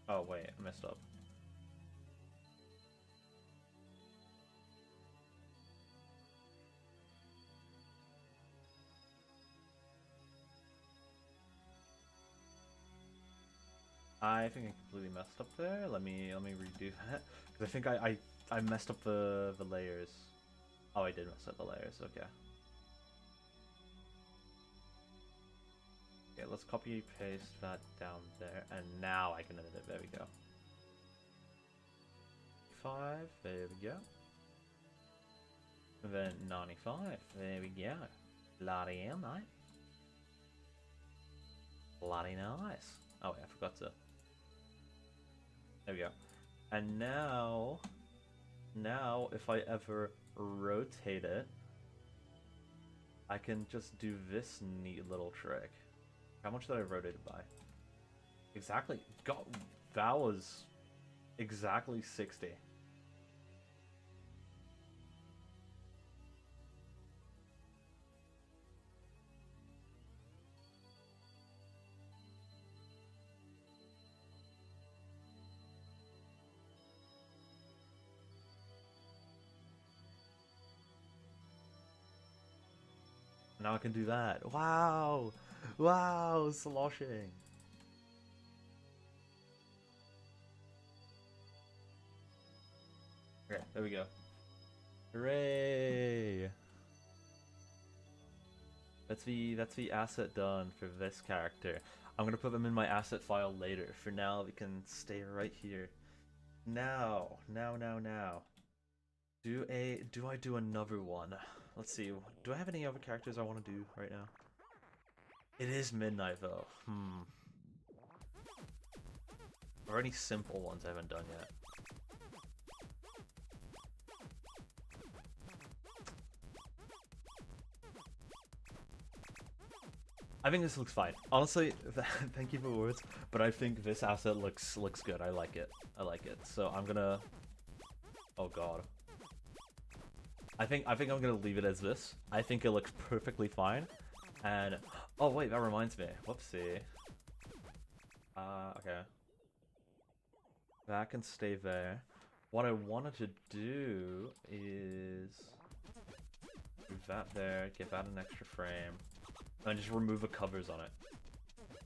Speaker 1: Oh wait, I messed up. I think I completely messed up there. Let me redo that because I think I messed up the layers. Oh, I did mess up the layers. Okay. Okay, let's copy paste that down there, and now I can edit it. There we go. 5. There we go. And then 95. There we go. Bloody hell, mate. Bloody nice. Oh wait, I forgot to. There we go. And now if I ever rotate it, I can just do this neat little trick. How much did I rotate it by? Exactly. God, that was exactly 60. Now I can do that. Wow! Wow! Sloshing! Okay, there we go. Hooray! That's the asset done for this character. I'm gonna put them in my asset file later. For now, we can stay right here. Now. Do I do another one? Let's see. Do I have any other characters I want to do right now? It is midnight though. Are there any simple ones I haven't done yet? I think this looks fine. Honestly, thank you for the words, but I think this asset looks good. I like it. I like it. So I'm gonna. Oh god. I think I'm gonna leave it as this. I think it looks perfectly fine. And oh wait, that reminds me. Whoopsie. Okay. That can stay there. What I wanted to do is move that there, give that an extra frame, and just remove the covers on it.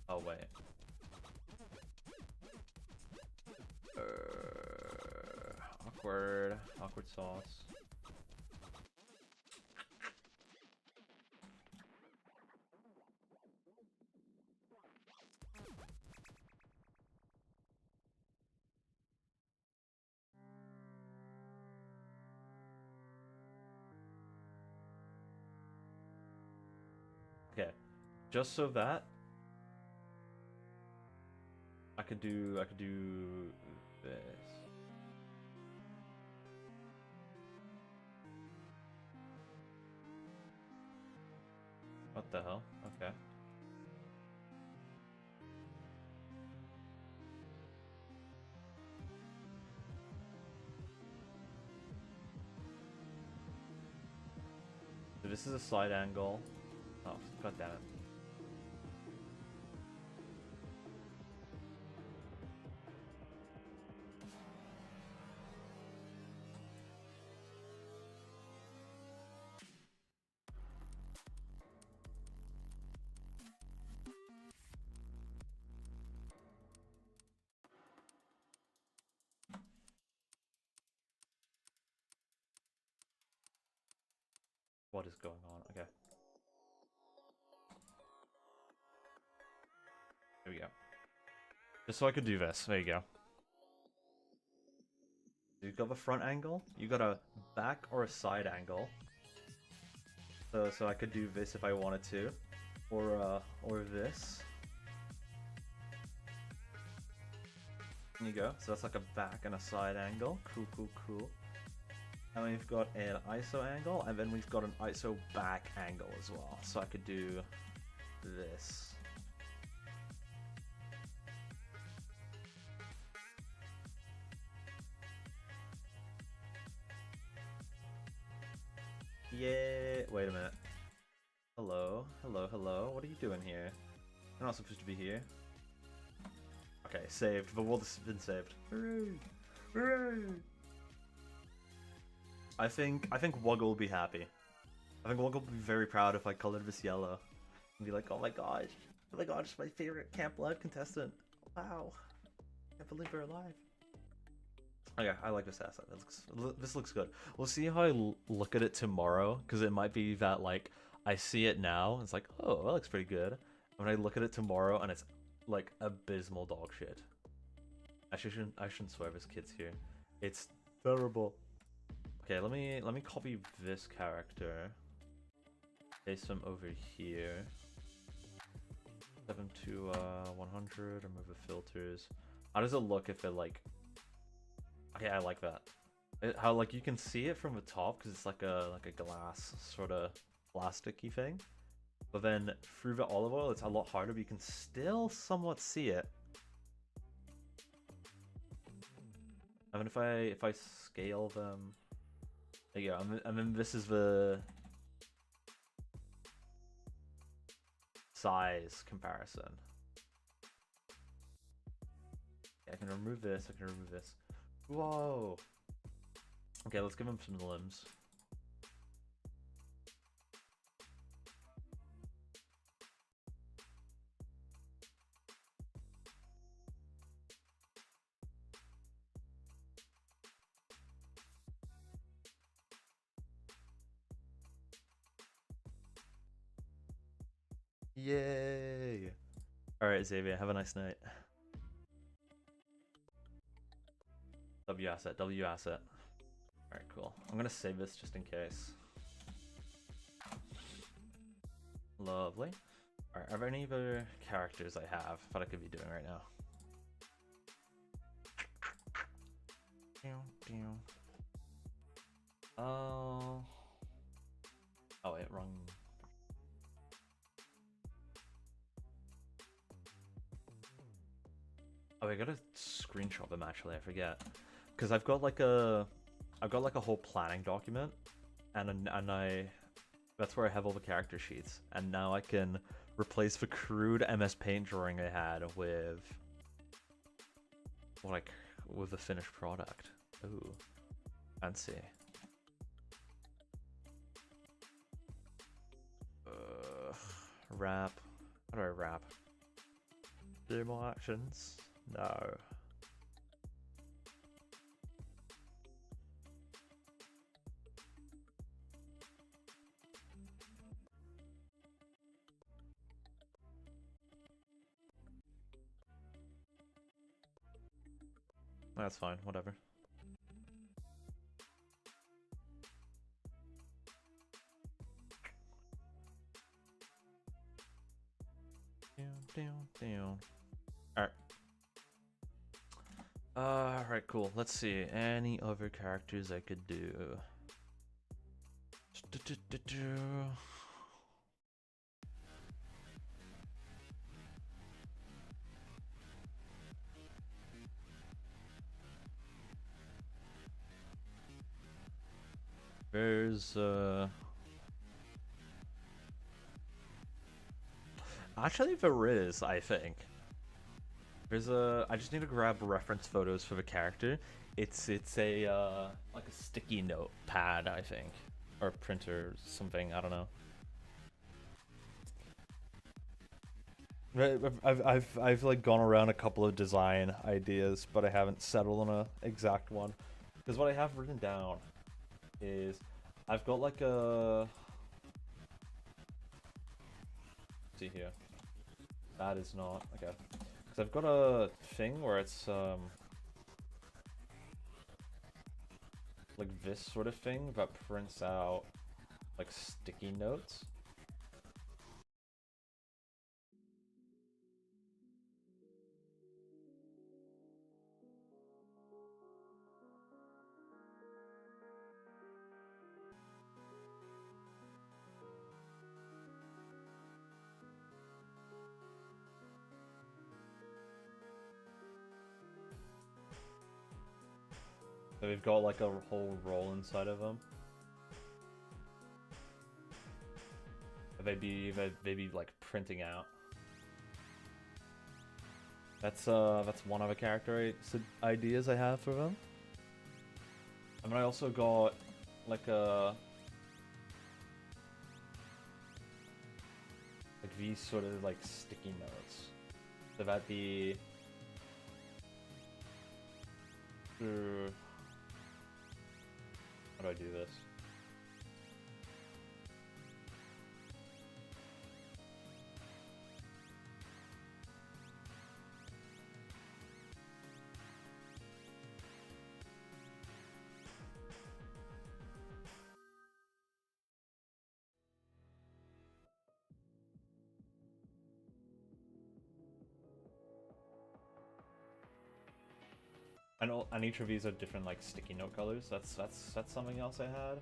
Speaker 1: Oh wait. Awkward sauce. just so that I could do this. What the hell? Okay. So this is a side angle. Oh, god damn it. What is going on? Okay. There we go. Just so I could do this. There you go. You've got the front angle. You got a back or a side angle. So I could do this if I wanted to, or this. There you go. So that's like a back and a side angle. Cool, cool, cool. And we've got an ISO angle, and then we've got an ISO back angle as well. So I could do this. Yeah. Wait a minute. Hello, hello, hello. What are you doing here? You're not supposed to be here. Okay, saved. The world has been saved. Hooray! Hooray! I think Wuggle will be happy. I think Wuggle will be very proud if I colored this yellow. And be like, oh my gosh, it's my favorite Camp Live contestant. Wow. Can't believe they're alive. Okay, I like this asset. This looks good. We'll see how I look at it tomorrow, because it might be that, like, I see it now, and it's like, oh, that looks pretty good. When I look at it tomorrow, and it's, like, abysmal dog shit. I shouldn't swear this kid's here. It's terrible. Okay, let me copy this character. Paste him over here. 7 to 100. Remove the filters. How does it look if it like? Okay, I like that. How like you can see it from the top because it's like a glass sort of plasticky thing. But then through the olive oil, it's a lot harder. But you can still somewhat see it. I mean, if I scale them. There you go, and then this is the size comparison. Okay, I can remove this, I can remove this. Whoa! Okay, let's give him some limbs. Yay! Alright, Xavier, have a nice night. W asset, W asset. Alright, cool. I'm gonna save this just in case. Lovely. Alright, are there any other characters I have that I could be doing right now? Oh. Oh wait, wrong. Oh, I gotta screenshot them actually. I forget, because I've got like a whole planning document, and that's where I have all the character sheets, and now I can replace the crude MS Paint drawing I had with with the finished product. Ooh, fancy. Wrap. How do I wrap? Do more actions? No. That's fine, whatever. Alright. Alright, cool. Let's see. Any other characters I could do? There's actually there is, I think. There's a I just need to grab reference photos for the character. It's a like a sticky note pad, I think. Or printer or something, I don't know. I've like gone around a couple of design ideas, but I haven't settled on a exact one. Because what I have written down is I've got like a see here. That is not okay. Because I've got a thing where it's like this sort of thing that prints out like sticky notes. So we've got like a whole roll inside of them. They'd be like printing out. That's one of the character ideas I have for them. And then I also got like these sort of like sticky notes. So that the how do I do this? And each of these are different like sticky note colors. That's something else I had.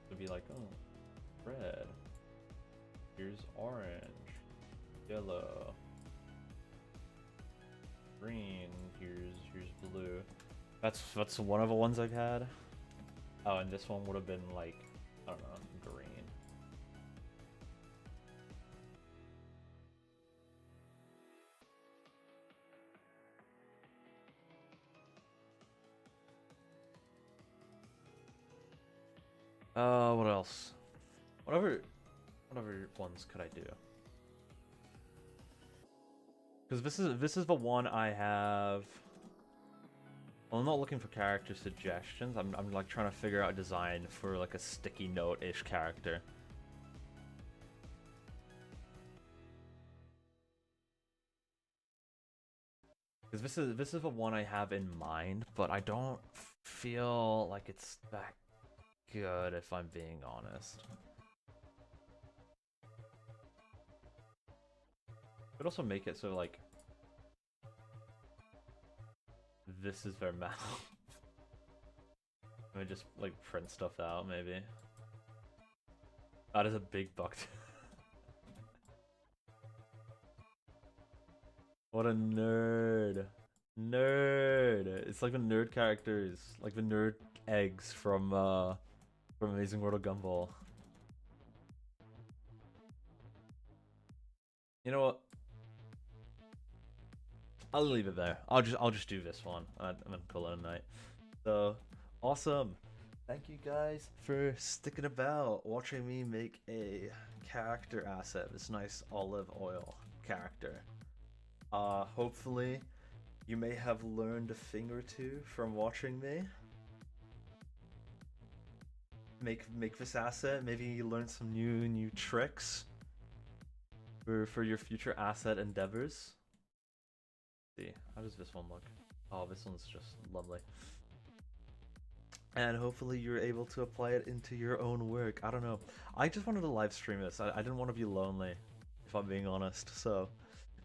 Speaker 1: It'd be like, oh, red. Here's orange, yellow, green. Here's blue. That's one of the ones I've had. Oh, and this one would have been like, I don't know, green. What else? Whatever ones could I do? Because this is the one I have. Well, I'm not looking for character suggestions. I'm like trying to figure out a design for like a sticky note-ish character. Because this is the one I have in mind, but I don't feel like it's that good if I'm being honest. Could also make it so like this is their mouth. Let me just like print stuff out maybe. That is a big buck. What a nerd. Nerd. It's like the nerd characters, like the nerd eggs from Amazing World of Gumball. You know what? I'll leave it there. I'll just do this one and then call it a night. So awesome. Thank you guys for sticking about, watching me make a character asset, this nice olive oil character. Hopefully you may have learned a thing or two from watching me make this asset. Maybe you learn some new tricks for your future asset endeavors. Let's see, how does this one look? Oh, this one's just lovely. and hopefully you're able to apply it into your own work. I don't know. I just wanted to live stream this. I didn't want to be lonely, if I'm being honest. So,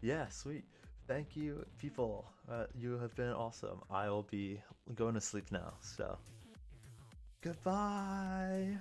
Speaker 1: yeah, sweet. Thank you, people. You have been awesome. I'll be going to sleep now. So, goodbye.